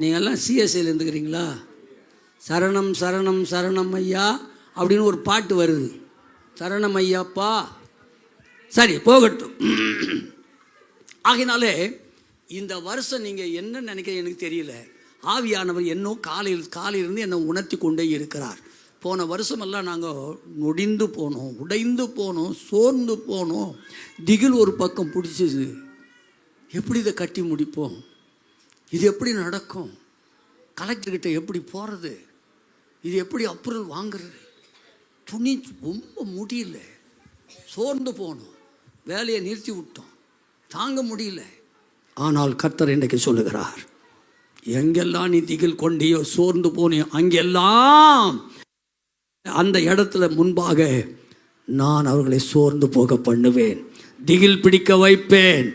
நீங்கள்லாம் சிஎஸ்ஐயில் இருந்துக்கிறீங்களா? சரணம் சரணம் சரணம் ஐயா அப்படின்னு ஒரு பாட்டு வருது. சரணம் ஐயாப்பா, சரி போகட்டும். ஆகினாலே இந்த வருஷம் நீங்கள் என்ன நினைக்கிறீங்க எனக்கு தெரியல. ஆவியானவர் இன்னும் காலையிலிருந்து என்னை உணர்த்தி கொண்டே இருக்கிறார். போன வருஷமெல்லாம் நாங்கள் நொடிந்து போனோம், உடைந்து போனோம், சோர்ந்து போனோம். திகில் ஒரு பக்கம் பிடிச்சிது. எப்படி இதை கட்டி முடிப்போம்? இது எப்படி நடக்கும்? கலெக்டர்கிட்ட எப்படி போகிறது? இது எப்படி அப்ரூவல் வாங்குறது? துணி ரொம்ப முடியல, சோர்ந்து போனோம், வேலையை நிறுத்தி விட்டோம், தாங்க முடியல. ஆனால் கர்த்தர் இன்றைக்கு சொல்லுகிறார், எங்கெல்லாம் நீ திகில் கொண்டியோ சோர்ந்து போனியோ அங்கெல்லாம் அந்த இடத்துல முன்பாக நான் அவர்களை சோர்ந்து போக பண்ணுவேன், திகில் பிடிக்க வைப்பேன்,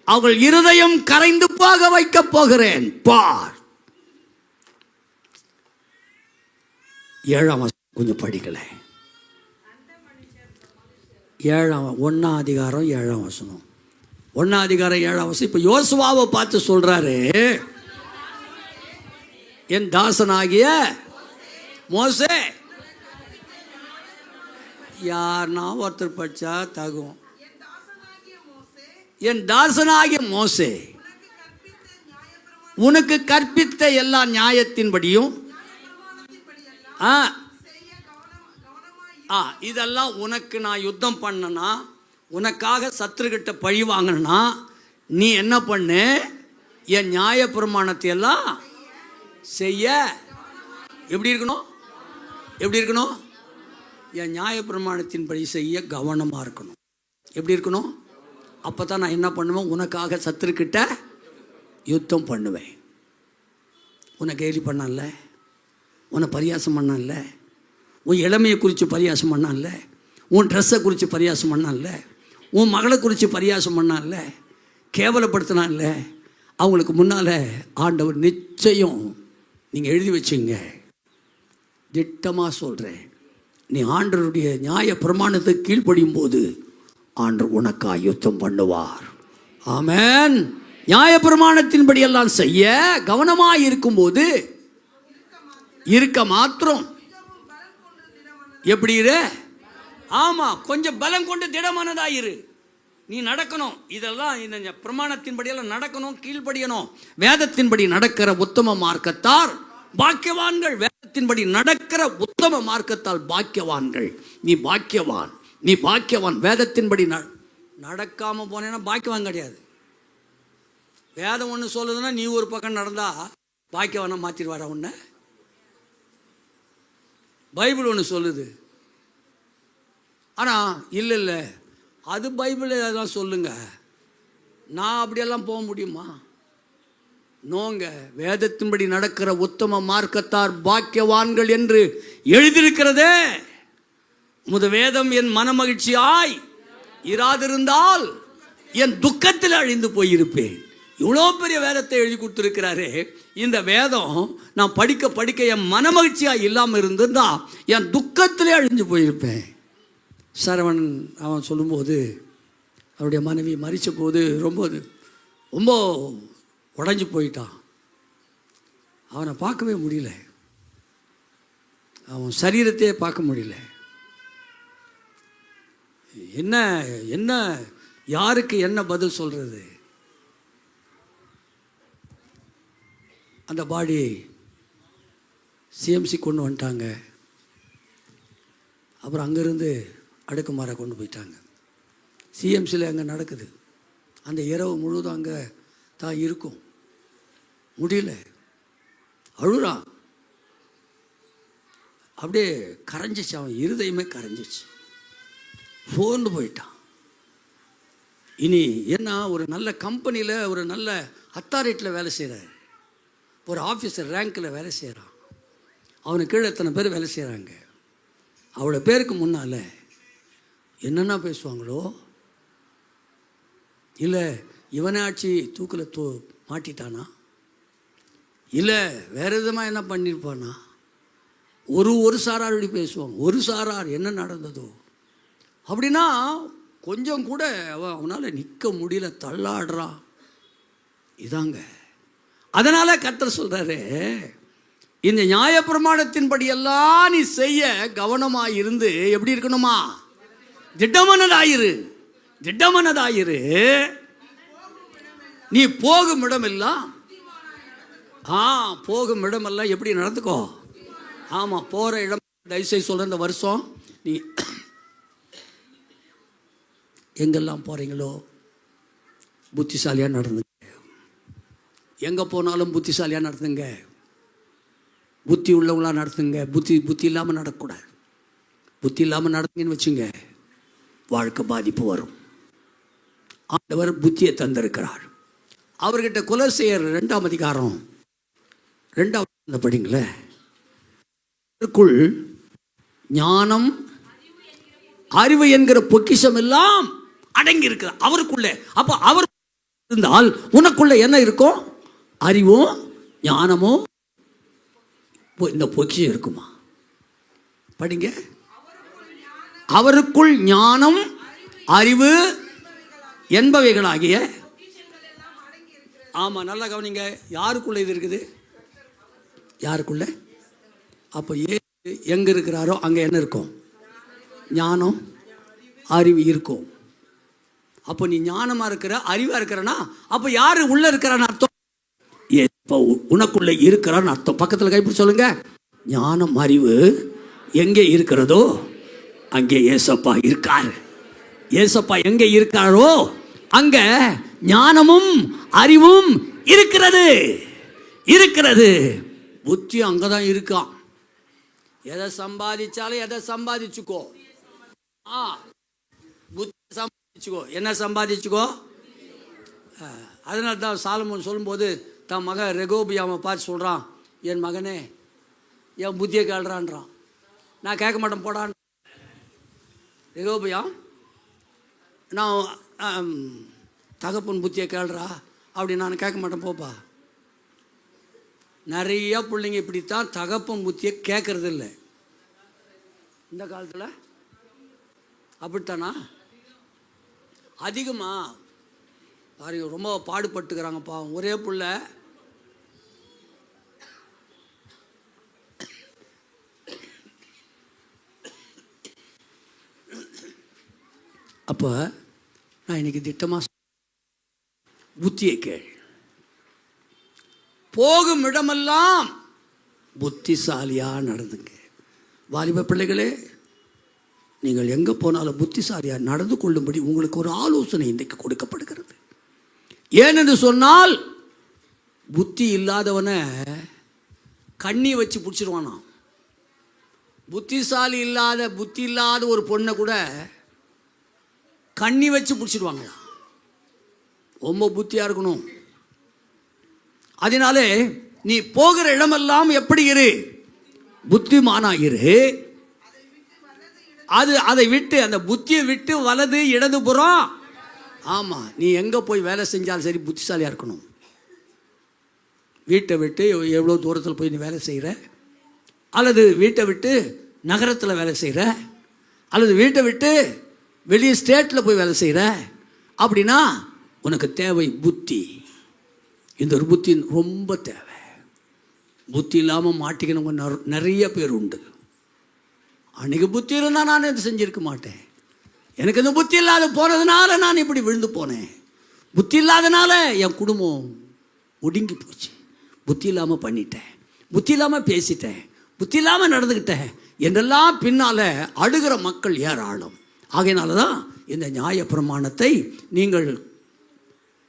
அவர்கள் இருதயம் கரைந்து போக வைக்க போகிறேன். பார் 7ஆம் கொஞ்சம் படிக்கல. 1ஆம் அதிகாரம் 7ஆம் வசனம். 1ஆம் அதிகாரம் 7ஆம் வசனம். இப்போ யோசுவாவை பார்த்து சொல்றாரு, என் தாசனாகிய மோசே. யார்னா ஒருத்தர் படிச்சா தகும். என் தாசனாகிய மோசே உனக்கு கற்பித்த எல்லா நியாயத்தின்படியும் இதெல்லாம் உனக்கு நான் யுத்தம் பண்ணனா, உனக்காக சத்துருக்கிட்ட பழி வாங்கினா, நீ என்ன பண்ணு, என் நியாய பிரமாணத்தை எல்லாம் செய்ய எப்படி இருக்கணும்? எப்படி இருக்கணும்? என் நியாயப்பிரமாணத்தின்படி செய்ய கவனமாக இருக்கணும். எப்படி இருக்கணும்? அப்போ தான் நான் என்ன பண்ணுவேன்? உனக்காக சத்துருக்கிட்ட யுத்தம் பண்ணுவேன். உன்னை கேலி பண்ணல, உன்னை பரியாசம் பண்ணல, உன் இளமையை குறித்து பரியாசம் பண்ணல, உன் ட்ரெஸ்ஸை குறித்து பரியாசம் பண்ணல, உன் மகளை குறித்து பரியாசம் பண்ணல, கேவலப்படுத்தினான்ல, அவங்களுக்கு முன்னால் ஆண்டவர் நிச்சயம், நீங்கள் எழுதி வச்சுங்க, திட்டமாக சொல்கிறேன், நீ ஆண்டவருடைய நியாய பிரமாணத்துக்கு கீழ்ப்படியும் போது ஆண்டவர் உனக்காக யுத்தம் பண்ணுவார். ஆமென். நியாய பிரமாணத்தின்படி எல்லாம் செய்ய கவனமாக இருக்கும்போது இருக்க மாத்திரம் எப்படி இரு? ஆமாம், கொஞ்சம் பலம் கொண்டு திடமானதாயிரு. நீ நடக்கணும். இதெல்லாம் இந்த பிரமாணத்தின்படியெல்லாம் நடக்கணும், கீழ்ப்படியணும். வேதத்தின்படி நடக்கிற உத்தம மார்க்கத்தார் பாக்கியவான்கள். வேதத்தின்படி நடக்கிற உத்தம மார்க்கத்தால் பாக்கியவான்கள். நீ பாக்கியவான், நீ பாக்கியவான். வேதத்தின்படி நடக்காமல் போனேன்னா பாக்கியவான் கிடையாது. வேதம் ஒன்று சொல்லுதுன்னா நீ ஒரு பக்கம் நடந்தா பாக்கியவானை மாற்றிடுவாரா உன்னை? பைபிள் ஒன்று சொல்லுது. ஆனால் இல்லை அது பைபிள் அதெல்லாம் சொல்லுங்க, நான் அப்படியெல்லாம் போக முடியுமா? நோங்க. வேதத்தின்படி நடக்கிற உத்தம மார்க்கத்தார் பாக்கியவான்கள் என்று எழுதியிருக்கிறதே. உமது வேதம் என் மனமகிழ்ச்சியாய் இராதிருந்தால் என் துக்கத்தில் அழிந்து போயிருப்பேன். இவ்வளோ பெரிய வேதத்தை எழுதி கொடுத்துருக்கிறாரே. இந்த வேதம் நான் படிக்க படிக்க என் மனமகிழ்ச்சியாக இல்லாமல் இருந்திருந்தா என் துக்கத்திலே அழிஞ்சு போயிருப்பேன். சரவணன் அவன் சொல்லும்போது அவருடைய மனைவி மரித்த போது ரொம்ப உடஞ்சி போயிட்டான். அவனை பார்க்கவே முடியல, அவன் சரீரத்தையே பார்க்க முடியல. என்ன யாருக்கு என்ன பதில் சொல்கிறது? அந்த பாடி சிஎம்சி கொண்டு வந்துட்டாங்க. அப்புறம் அங்கேருந்து அடுக்குமாரை கொண்டு போயிட்டாங்க. சிஎம்சியில் அங்கே நடக்குது. அந்த இரவு முழுவதும் அங்கே தான் இருக்கும். முடியல, அழுறான். அப்படியே கரைஞ்சிச்சு, அவன் இருதயமே கரைஞ்சிச்சு, சோர்ந்து போயிட்டான். இனி என்ன, ஒரு நல்ல கம்பெனியில் ஒரு நல்ல அத்தாரிட்டியில் வேலை செய்கிறார், ஒரு ஆஃபீஸர் ரேங்கில் வேலை செய்கிறான். அவனுக்கு கீழே எத்தனை பேர் வேலை செய்கிறாங்க. அவளோட பேருக்கு முன்னால் என்னென்ன பேசுவாங்களோ, இல்லை இவனை ஆட்சி தூக்கில் மாட்டிட்டானா, இல்லை வேறு விதமாக என்ன பண்ணியிருப்பானா, ஒரு சாரார் இப்படி பேசுவாங்க. ஒரு சாரார் என்ன நடந்ததோ அப்படின்னா கொஞ்சம் கூட அவனால் நிற்க முடியல, தள்ளாடுறான். இதாங்க. அதனால் கர்த்தர் சொல்கிறாரு, இந்த நியாயப்பிரமாணத்தின்படி எல்லாம் நீ செய்ய கவனமாக இருந்து எப்படி இருக்கணுமா? திடமனதாயிரு, திடமனதாயிரு. நீ போகும் இடமெல்லாம் போகும் இடமெல்லாம் எப்படி நடந்துக்கோ? ஆமாம், போகிற இடம் தயவுசெய்து சொல்கிற, இந்த வருஷம் நீ எங்கெல்லாம் போகிறீங்களோ புத்திசாலியாக நடந்துங்க. எங்கே போனாலும் புத்திசாலியாக நடத்துங்க, புத்தி உள்ளவங்களாக நடத்துங்க. புத்தி இல்லாமல் நடக்கக்கூடாது. புத்தி இல்லாமல் நடத்துங்கன்னு வச்சுங்க, வாழ்க்கை பாதிப்பு வரும். ஆண்டவர் புத்தியை தந்திருக்கிறார். அவர்கிட்ட கொலோசியர் 2ஆம் அதிகாரம் 2வது படிங்களேன். அவருக்குள் ஞானம் அறிவு என்கிற பொக்கிஷம் எல்லாம் அடங்கி இருக்கிறார் அவருக்குள்ளே. அப்போ அவர் இருந்தால் உனக்குள்ள என்ன இருக்கும்? அறிவும் ஞானமும் இந்த பொக்கிஷம் இருக்குமா? படிங்க. அவருக்குள் ஞானம் அறிவு என்பவைகளாகிய, ஆமாம் நல்லா கவனிங்க, யாருக்குள்ள இது இருக்குது? யாருக்குள்ள? அப்போ எங்கே இருக்கிறாரோ அங்கே என்ன இருக்கும்? ஞானம் அறிவு இருக்கும். அப்போ நீ ஞானமாக இருக்கிற, அறிவாக இருக்கிறனா, அப்போ யார் உள்ளே இருக்கிறான்னு அர்த்தம்? இப்போ உனக்குள்ளே இருக்கிறான்னு அர்த்தம். பக்கத்தில் கைப்பிடி சொல்லுங்க. ஞானம் அறிவு எங்கே இருக்கிறதோ அங்கே ஏசப்பா இருக்கார். ஏசப்பா எங்கே இருக்காரோ அங்கே ஞானமும் அறிவும் இருக்கிறது. புத்தி அங்கே தான் இருக்கான். எதை சம்பாதிச்சாலும் எதை சம்பாதிச்சுக்கோ. புத்தி சம்பாதிச்சுக்கோ. என்ன சம்பாதிச்சுக்கோ? அதனால தான் சாலமோன் சொல்லும்போது தன் மகன் ரெகோபியாமை பார்த்து சொல்கிறான், என் மகனே என் புத்தியை கேள்றான்றான். நான் கேட்க மாட்டேன் போடான். ரெகோபியாம், நான் தகப்பன் புத்தியை கேள்றா அப்படி நான் கேட்க மாட்டேன் போப்பா. நிறைய பிள்ளைங்க இப்படித்தான் தகப்பன் புத்தியை கேட்கறது இல்லை இந்த காலத்தில். அப்படித்தானா? அதிகமாக பாருங்க, ரொம்ப பாடுபட்டுக்கிறாங்கப்பா. ஒரே பிள்ளை அப்போ நான் இன்னைக்கு திட்டமாக புத்தியை கேள். போகும் இடமெல்லாம் புத்திசாலியாக நடந்துங்க. வாலிப பிள்ளைகளே, நீங்கள் எங்கே போனாலும் புத்திசாலியாக நடந்து கொள்ளும்படி உங்களுக்கு ஒரு ஆலோசனை இன்றைக்கு கொடுக்கப்படுகிறது. ஏனென்று சொன்னால், புத்தி இல்லாதவனை கண்ணி வச்சு பிடிச்சிருவானா. புத்தி இல்லாத ஒரு பொண்ணை கூட கண்ணி வச்சு பிடிச்சிடுவாங்களா. ரொம்ப புத்தியாக இருக்கணும். அதனாலே நீ போகிற இடமெல்லாம் எப்படி இரு? புத்திமானாயிரு. அதை விட்டு, அந்த புத்தியை விட்டு வலது இடதுபுறம். ஆமாம், நீ எங்கே போய் வேலை செஞ்சாலும் சரி புத்திசாலியாக இருக்கணும். வீட்டை விட்டு எவ்வளோ தூரத்தில் போய் நீ வேலை செய்கிற, அல்லது வீட்டை விட்டு நகரத்தில் வேலை செய்கிற, அல்லது வீட்டை விட்டு வெளியே ஸ்டேட்டில் போய் வேலை செய்கிற அப்படின்னா உனக்கு தேவை புத்தி. இந்த ஒரு புத்தி ரொம்ப தேவை. புத்தி இல்லாமல் மாட்டிக்கணுங்க நிறைய பேர் உண்டு. அன்றைக்கி புத்தி இருந்தால் நான் இது செஞ்சுருக்க மாட்டேன். எனக்கு இந்த புத்தி இல்லாத போனதுனால நான் இப்படி விழுந்து போனேன். புத்தி இல்லாதனால என் குடும்பம் ஒடுங்கி போச்சு. புத்தி இல்லாமல் பண்ணிட்டேன், புத்தி இல்லாமல் பேசிட்டேன், புத்தி இல்லாமல் நடந்துக்கிட்டேன் என்றெல்லாம் பின்னால் அழுகிற மக்கள் ஏராளம். ஆகையினால தான் இந்த நியாயப்பிரமாணத்தை நீங்கள்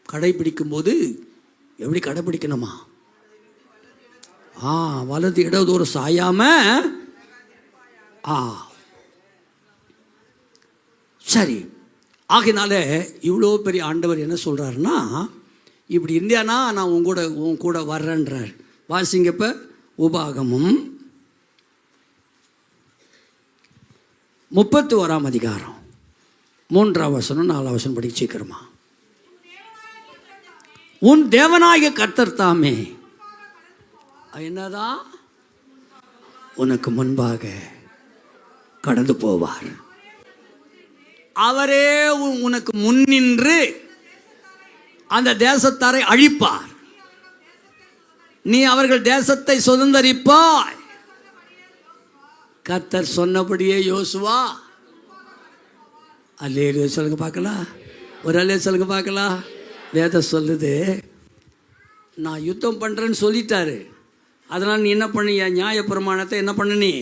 கடைபிடிக்கும் போது எப்படி கடைபிடிக்கணுமா? வலது இடதோறும் சாயாம. சரி, ஆகையினால இவ்வளோ பெரிய ஆண்டவர் என்ன சொல்கிறாருன்னா, இப்படி இந்தியானா நான் உன் கூட வர்றேன்றார். வாசிங்க இப்போ உபாகமும் 31 அதிகாரம் 3 வசனம் 4 வசனம் படி சீக்கிரமா. உன் தேவனாகிய கர்த்தர் தாமே என்னதான் உனக்கு முன்பாக கடந்து போவார். அவரே உனக்கு முன்னின்று அந்த தேசத்தாரை அழிப்பார். நீ அவர்கள் தேசத்தை சுதந்தரிப்பாய். கர்த்தர் சொன்னபடியே யோசுவா. அல்லேலூயா சொல்லுங்க பார்க்கலாம். ஒரு அல்லே சொல்லுங்க பார்க்கலாம். வேதம் சொல்லுது, நான் யுத்தம் பண்ணுறேன்னு சொல்லிட்டாரு. அதனால் நீ என்ன பண்ணி நியாயப்பிரமாணத்தை என்ன பண்ண நீ?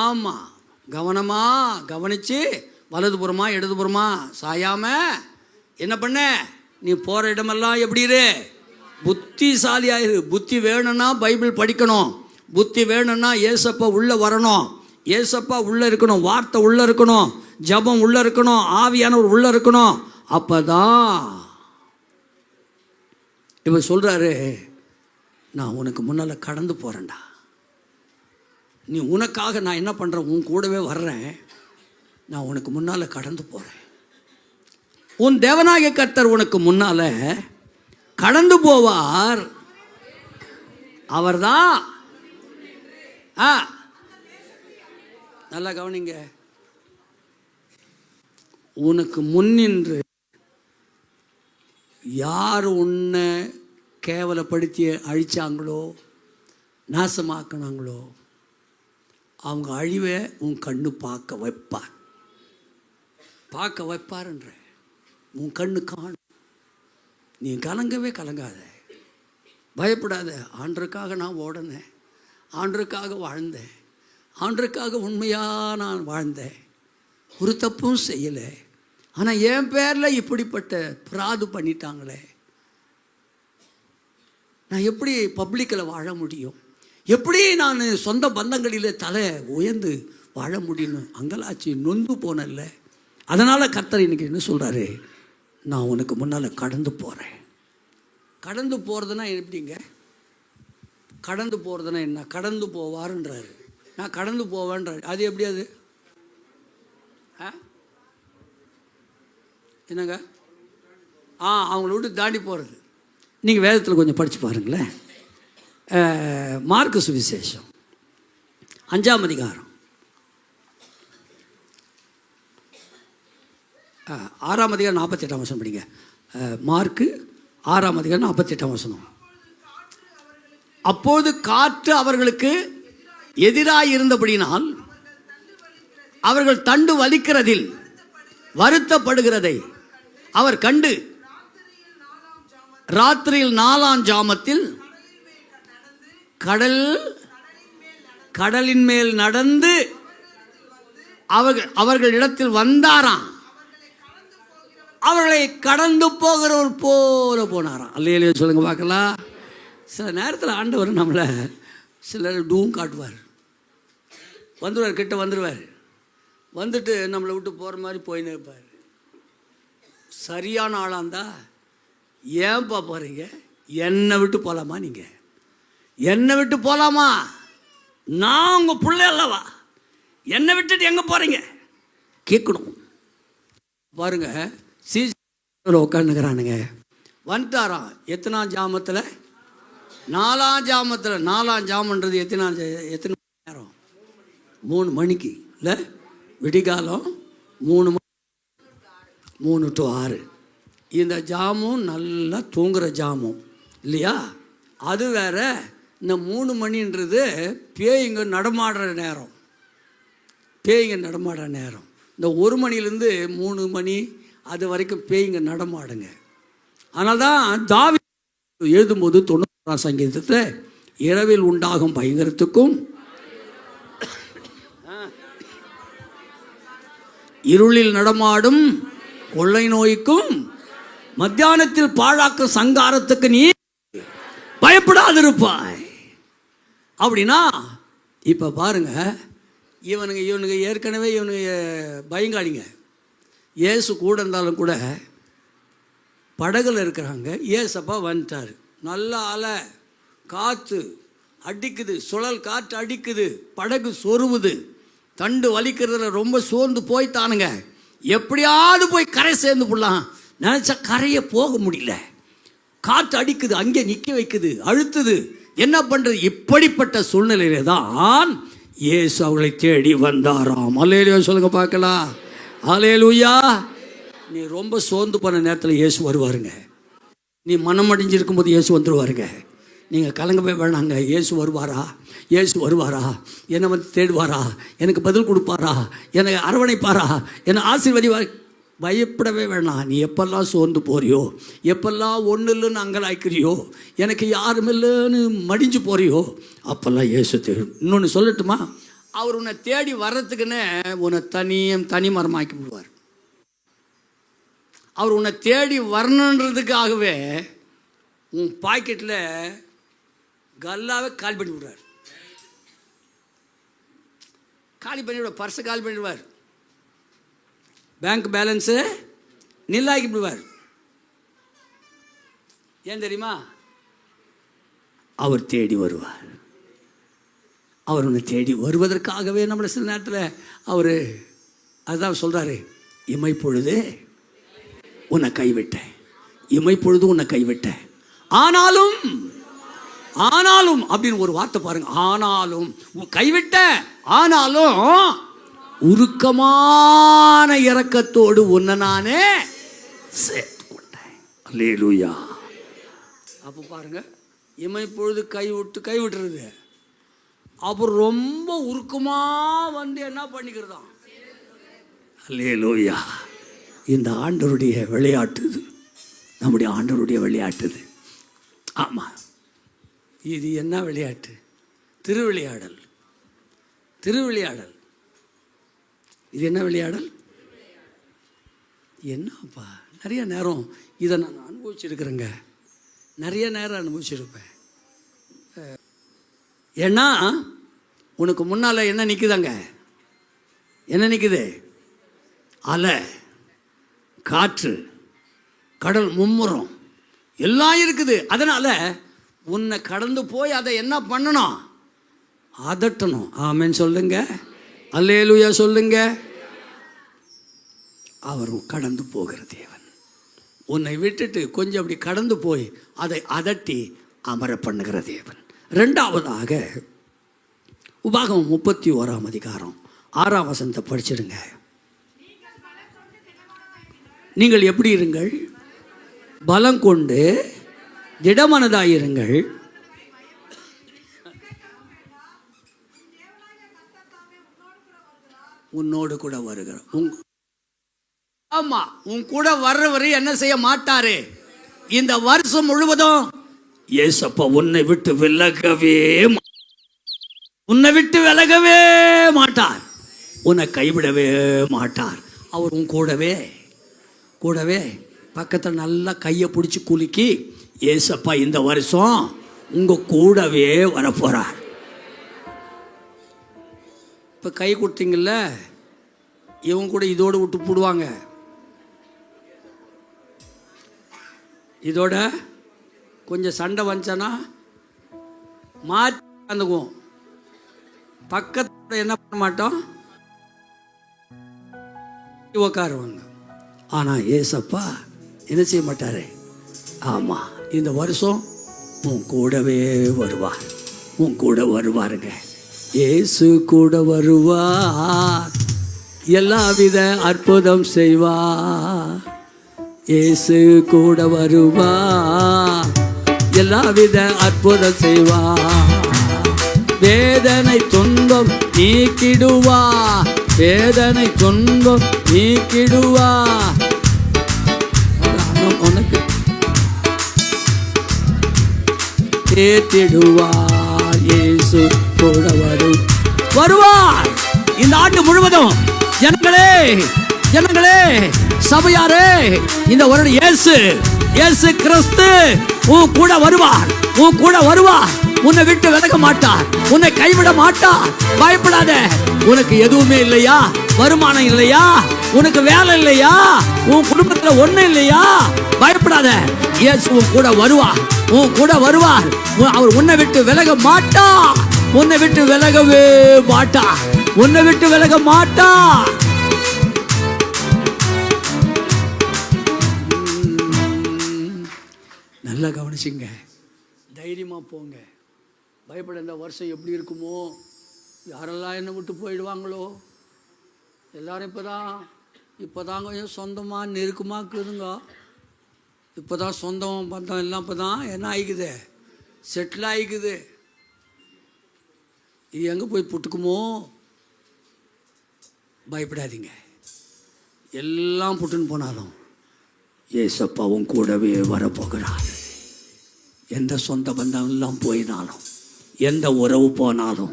ஆமாம், கவனமாக கவனித்து வலதுபுறமா இடதுபுறமா சாயாம என்ன பண்ண? நீ போகிற இடமெல்லாம் எப்படி இரு? புத்திசாலியாயிரு. புத்தி வேணும்னா பைபிள் படிக்கணும். புத்தி வேணும்னா ஏசப்பா உள்ளே வரணும். ஏசப்பா உள்ளே இருக்கணும். வார்த்தை உள்ளே இருக்கணும். ஜபம் உள்ளே இருக்கணும். ஆவியானவர் உள்ளே இருக்கணும். அப்போ தான் இவர் சொல்கிறாரு, நான் உனக்கு முன்னால் கடந்து போகிறேன்டா. நீ உனக்காக நான் என்ன பண்ணுறேன்? உன் கூடவே வர்றேன். நான் உனக்கு முன்னால் கடந்து போகிறேன். உன் தேவனாகிய கர்த்தர் உனக்கு முன்னால் கடந்து போவார். அவர்தான். நல்லா கவனிங்க. உனக்கு முன்னின்று யார் உன்னை கேவலப்படுத்தி அழிச்சாங்களோ, நாசமாக்கினாங்களோ, அவங்க அழிவை உன் கண்ணு பார்க்க வைப்பார்ன்ற. உன் கண்ணு காணும். நீ கலங்கவே கலங்காத, பயப்படாத. ஆண்டருக்காக நான் ஓடினேன், ஆண்டருக்காக வாழ்ந்தேன், ஆண்டருக்காக உண்மையாக நான் வாழ்ந்தேன், ஒரு தப்பும் செய்யலை. ஆனால் என் பேரில் இப்படிப்பட்ட பிராது பண்ணிட்டாங்களே, நான் எப்படி பப்ளிக்கில் வாழ முடியும்? எப்படி நான் சொந்த பந்தங்களிலே தலை உயர்ந்து வாழ முடியும்? அங்கலாச்சி நொந்து போனல. அதனால் கர்த்தர் இன்னைக்கு என்ன சொல்கிறாரு? நான் உனக்கு முன்னால் கடந்து போகிறேன். கடந்து போகிறதுனா எப்படிங்க? கடந்து போகிறதுனா என்ன? கடந்து போவாருன்றாரு. நான் கடந்து போவேன்றாரு. அது எப்படி? அது என்னங்க? அவங்கள விட்டு தாண்டி போகிறது. நீங்கள் வேதத்தில் கொஞ்சம் படித்து பாருங்களேன். மார்க்கு சுவிசேஷம் 5ஆம் அதிகாரம் 6ஆம் அதிகாரம் 48ஆம் வசனம் படிங்க. மார்க்கு 6ஆம் அதிகாரம் 48ஆம் வசனம். அப்போது காற்று அவர்களுக்கு எதிராக இருந்தபடினால் அவர்கள் தண்டு வலிக்கிறதில் வருத்தப்படுகிறதை அவர் கண்டு ராத்திரியில் 4ஆம் ஜாமத்தில் கடலின் மேல் நடந்து அவர்களிடத்தில் வந்தாராம். அவர்களை கடந்து போகிறவர் போல போனாராம். அல்லேலூயா சொல்லுங்க பார்க்கலாம். சில நேரத்தில் ஆண்டவர் நம்மளை சிலர் டூவும் காட்டுவார். வந்துடுவார், கிட்ட வந்துடுவார். வந்துட்டு நம்மளை விட்டு போகிற மாதிரி போயின்னு இருப்பார். சரியான ஆளாக இருந்தால் ஏன்பா போகிறீங்க? என்னை விட்டு போகலாமா? நீங்கள் என்னை விட்டு போகலாமா? நான் உங்கள் பிள்ளை அல்லவா? என்னை விட்டுட்டு எங்கே போகிறீங்க கேட்கணும். பாருங்க, உட்காந்துக்கிறானுங்க. வந்துட்டாராம். எத்தனாம் ஜாமத்தில்? 4ஆம் ஜாமத்தில். 4ஆம் ஜாமன்றது எத்தனை நேரம்? 3 மணிக்கு இல்லை, விடிகாலம் 3 to 6. இந்த ஜாமும் நல்லா தூங்குகிற ஜாமும் இல்லையா? அது வேற. இந்த 3 மணின்றது பேய்ங்க நடமாடுற நேரம். பேய்ங்க நடமாடுற நேரம். இந்த 1 மணிலேருந்து 3 மணி அது வரைக்கும் பேய்ங்க நடமாடுங்க. அதனால தான் தாவீது எழுதும்போது 91ஆம் சங்கீதத்தில் இரவில் உண்டாகும் பயங்கரத்துக்கும் இருளில் நடமாடும் கொள்ளை நோய்க்கும் மத்தியானத்தில் பாழாக்கும் சங்காரத்துக்கு நீ பயப்படாதிருப்பாய். அப்படின்னா இப்போ பாருங்க, இவனுங்க ஏற்கனவே பயங்காளிங்க. இயேசு கூட இருந்தாலும் கூட படகுல இருக்கிறாங்க. ஏசப்பா வந்துட்டார். நல்ல அலை, காற்று அடிக்குது, சுழல் காற்று அடிக்குது, படகு சொருவுது, தண்டு வலிக்கிறதுல ரொம்ப சோர்ந்து போய்த்தானுங்க. எப்படியாவது போய் கரை சேர்ந்து போடலாம் நினச்சா கரையை போக முடியல. காற்று அடிக்குது, அங்கே நிற்க வைக்குது, அழுத்துது. என்ன பண்ணுறது? இப்படிப்பட்ட சூழ்நிலையில தான் இயேசு அவர்களை தேடி வந்தாராம். அல்லேலூயா சொல்லுங்க பார்க்கலாம். அல்லேலூயா. நீ ரொம்ப சோர்ந்து போன நேரத்தில் இயேசு வருவாருங்க. நீ மனம் அடிஞ்சிருக்கும் போது இயேசு வந்துடுவாருங்க. நீங்கள் கலங்கவே வேணாங்க. இயேசு வருவாரா? இயேசு வருவாரா? என்னை வந்து தேடுவாரா? எனக்கு பதில் கொடுப்பாரா? என்னை அரவணைப்பாரா? என்னை ஆசீர்வதிவார்? பயப்படவே வேணாம். நீ எப்பெல்லாம் சோர்ந்து போறியோ, எப்பெல்லாம் ஒன்றும் இல்லைன்னு அங்கலாய்க்கிறியோ, எனக்கு யாரும் இல்லைன்னு மடிஞ்சு போறியோ, அப்பெல்லாம் இயேசு தேடும். இன்னொன்று சொல்லட்டுமா? அவர் உன்னை தேடி வர்றதுக்குன்னு உன்னை தனி மரமாக்கி விடுவார். அவர் உன்னை தேடி வரணுன்றதுக்காகவே உன் பாக்கெட்டில் கல்லாவே காலி பண்ணி விடுவார். காலி பண்ணிவிடுவார். பர்ஸை காலி பண்ணிவிடுவார். பேங்க் பேலன்ஸு நில்லாக்கி விடுவார். ஏன் தெரியுமா? அவர் தேடி வருவார். அவர் உன்னை தேடி வருவதற்காகவே நம்மளை சில நேரத்தில் அவர் அதுதான் சொல்கிறாரு, இமைப்பொழுது உன்னை கைவிட்டேன், இமைப்பொழுது உன்னை கைவிட்டேன், ஆனாலும் அப்படின்னு ஒரு வார்த்தை பாருங்க. ஆனாலும் கைவிட்ட, ஆனாலும் உருக்கமான இரக்கத்தோடு உன்னை நானே சேர்த்து கொண்டேன். அல்லேலூயா. அப்போ பாருங்க, இமைப்பொழுது கைவிட்டுறது. அப்புறம் ரொம்ப உருக்கமா வந்து என்ன பண்ணிக்கிறதா? அல்லேலூயா. இந்த ஆண்டவருடைய விளையாட்டு இது. நம்முடைய ஆண்டவருடைய விளையாட்டு இது. ஆமாம், இது என்ன விளையாட்டு? திருவிளையாடல். இது என்ன விளையாடல்? என்னப்பா, நிறைய நேரம் இதை நான் அனுபவிச்சிருக்கிறேங்க. நிறைய நேரம் அனுபவிச்சிருப்பேன். ஏன்னா உனக்கு முன்னால் என்ன நிற்குதாங்க? என்ன நிற்குது? அலை, காற்று, கடல், மும்முரம் எல்லாம் இருக்குது. அதனால் உன்னை கடந்து போய் அதை என்ன பண்ணணும்? அதட்டணும். ஆமென் சொல்லுங்க, அல்லேலூயா சொல்லுங்க. அவர் கடந்து போகிற தேவன். உன்னை விட்டுட்டு கொஞ்சம் அப்படி கடந்து போய் அதை அதட்டி அமர பண்ணுகிற தேவன். ரெண்டாவதாக உபாகமம் 31ஆம் அதிகாரம் 6ஆம் வசனத்தை படிச்சிடுங்க. நீங்கள் எப்படி இருங்கள்? பலம் கொண்டு திடமனதாயிருங்கள். உன்னோடு கூட வருகிறார். ஆமா, உன் கூட வர்றவர் என்ன செய்ய மாட்டாரு? இந்த வருஷம் முழுவதும் ஏசப்பா உன்னை விட்டு விலகவே மாட்டார். உன்னை கைவிடவே மாட்டார். அவர் உன் கூடவே பக்கத்தில் நல்லா கையை பிடிச்சி குலுக்கி, ஏசப்பா இந்த வருஷம் உங்க கூடவே வரப்போறார். இப்போ கை கொடுத்தீங்கல்ல, இவங்க கூட இதோடு விட்டு போடுவாங்க. இதோட கொஞ்சம் சண்டை வந்துச்சனா மாற்றி உட்காந்துக்குவோம். பக்கத்தோட என்ன பண்ண மாட்டோம், உட்காருவாங்க. ஆனால் ஏசப்பா என்ன செய்ய மாட்டாரு? ஆமாம், இந்த வருஷம் உன் கூடவே வருவார். உன் கூட வருவாருங்க. இயேசு கூட வருவார், எல்லாவித அற்புதம் செய்வார். இயேசு கூட வருவார், எல்லாவித அற்புதம் செய்வார். வேதனை துன்பம் நீக்கிடுவார், வேதனை துன்பம் நீக்கிடுவார். உனக்கு ஏற்றிடுவார். இயேசு கூட வருவார். இந்த ஆண்டு முழுவதும் ஜனங்களே, சபையாரே, இந்த வருடம் இயேசு கிறிஸ்து உன் கூட வருவார். உன்னை விட்டு விலக மாட்டார், உன்னை கைவிட மாட்டார். பயப்படாத. உனக்கு எதுவுமே இல்லையா? வருமானம் இல்லையா? உனக்கு வேலை இல்லையா? உன் குடும்பத்துல ஒண்ணு இல்லையா? பயப்படாத. இயேசு உன் கூட வருவார். அவர் உன்னை விட்டு விலக மாட்டார். உன்னை விட்டு விலகவே மாட்டார். நல்லா கவனிச்சுங்க. தைரியமாக போங்க. பயப்பட. இந்த வருஷம் எப்படி இருக்குமோ, யாரெல்லாம் என்னை விட்டு போயிடுவாங்களோ. எல்லாரும் இப்போ தான் கொஞ்சம் சொந்தமாக நெருக்கமாக இருக்குதுங்க. இப்போ தான் சொந்தம் பந்தம் எல்லாம் இப்போ தான் என்ன ஆகிக்குது, செட்டில் ஆகிக்குது. இது எங்கே போய் புட்டுக்குமோ? பயப்படாதீங்க. எல்லாம் புட்டுன்னு போனாலும் ஏசப்பாவும் கூடவே வரப்போகிறார். எந்த சொந்த பந்தம் எல்லாம் போயினாலும், எந்த உறவு போனாலும்,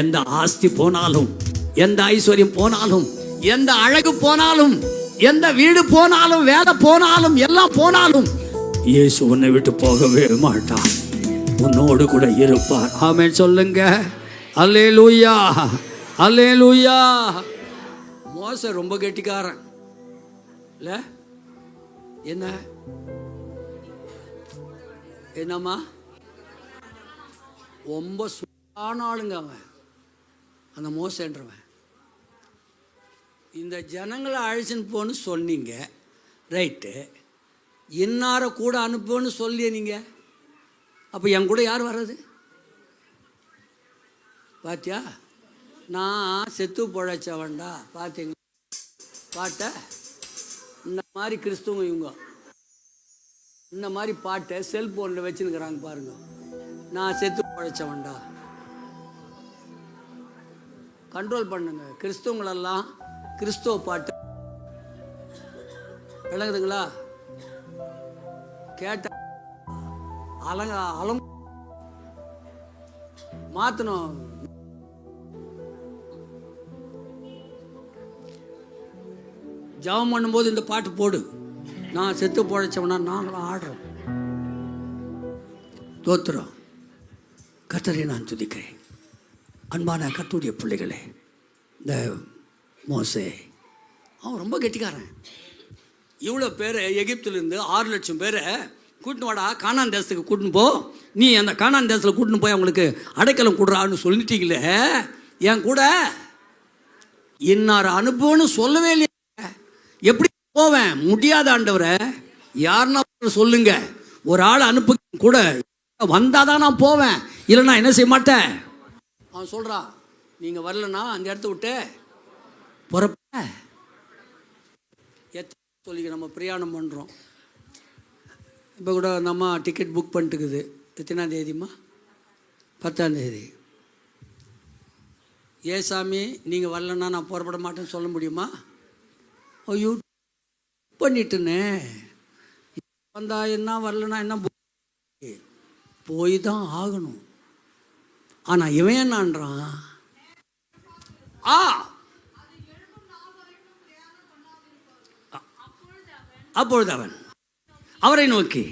எந்த ஆஸ்தி போனாலும், எந்த ஐஸ்வர்யம் போனாலும், எந்த அழகு போனாலும், எந்த வீடு போனாலும், வேலை போனாலும், எல்லாம் போனாலும் இயேசு உன்னை விட்டு போகவே மாட்டார். உன்னோடு கூட இருப்பார். ஆமென் சொல்லுங்க. அல்லேலூயா, அல்லேலூயா. மோசே ரொம்ப கெட்டிக்காரன் இல்ல? என்னம்மா ரொம்ப சுடான ஆளுங்க அவன், அந்த மோசேன்றவன். இந்த ஜனங்களை அழைச்சின்னு போன்னு சொன்னீங்க, ரைட்டு. இன்னார கூட அனுப்புன்னு சொல்லியே நீங்கள். அப்போ என் கூட யார் வர்றது? பாத்தியா, நான் செத்து பொழைச்சவன்டா. பார்த்தீங்க பாட்டை? இந்த மாதிரி கிறிஸ்துவங்க இவங்க இந்த மாதிரி பாட்டை செல்போனில் வச்சுருக்கிறாங்க பாருங்க. நான் செத்து பொழைச்சவன்டா. கண்ட்ரோல் பண்ணுங்க. கிறிஸ்துவங்களெல்லாம் கிறிஸ்துவ பாட்டு விளங்குதுங்களா? கேட்ட மாற்றணும். ஜெபம் பண்ணும்போது இந்த பாட்டு போடு. நான் செத்து பொழைச்சவனா நாங்களும் ஆடுறோம். தோத்துறோம். கர்த்தரை நான் துதிக்கிறேன். அன்பான கர்த்தருடைய பிள்ளைகளே, இந்த மோசே அவன் ரொம்ப கெட்டிக்காரன். இவ்வளோ பேரை எகிப்திலேருந்து 6 லட்சம் பேரை கூட்டின்னு வாடா, கானான் தேசத்துக்கு கூட்டின்னு போ, நீ அந்த கானான் தேசத்தில் கூட்டின்னு போய் அவங்களுக்கு அடைக்கலம் கொடுறான்னு சொல்லிட்டீங்களே, என் கூட இன்னார் அனுப்புன்னு சொல்லவே இல்லையா? எப்படி போவேன்? முடியாத ஆண்டவரை, யாருன்னா சொல்லுங்க, ஒரு ஆள் அனுப்பு கூட வந்தாதான் நான் போவேன், இல்லைன்னா என்ன செய்ய மாட்டேன். அவன் சொல்கிறான், நீங்கள் வரலன்னா அந்த இடத்த விட்டு புறப்ப எத்தனை சொல்லி நம்ம பிரயாணம் பண்ணுறோம். இப்போ கூட அந்த அம்மா டிக்கெட் புக் பண்ணிட்டுக்குது. எத்தனாம் தேதிம்மா? 10ஆம் தேதி. சாமி நீங்கள் வரலன்னா நான் புறப்பட மாட்டேன்னு சொல்ல முடியுமா? ஐயோ பண்ணிட்டுனே, வந்தா என்ன, வரலன்னா என்ன, போய் தான் ஆகணும். ஆனால் இவன் என்னன்றான், அப்பொழுது அவன் அவரை நோக்கி,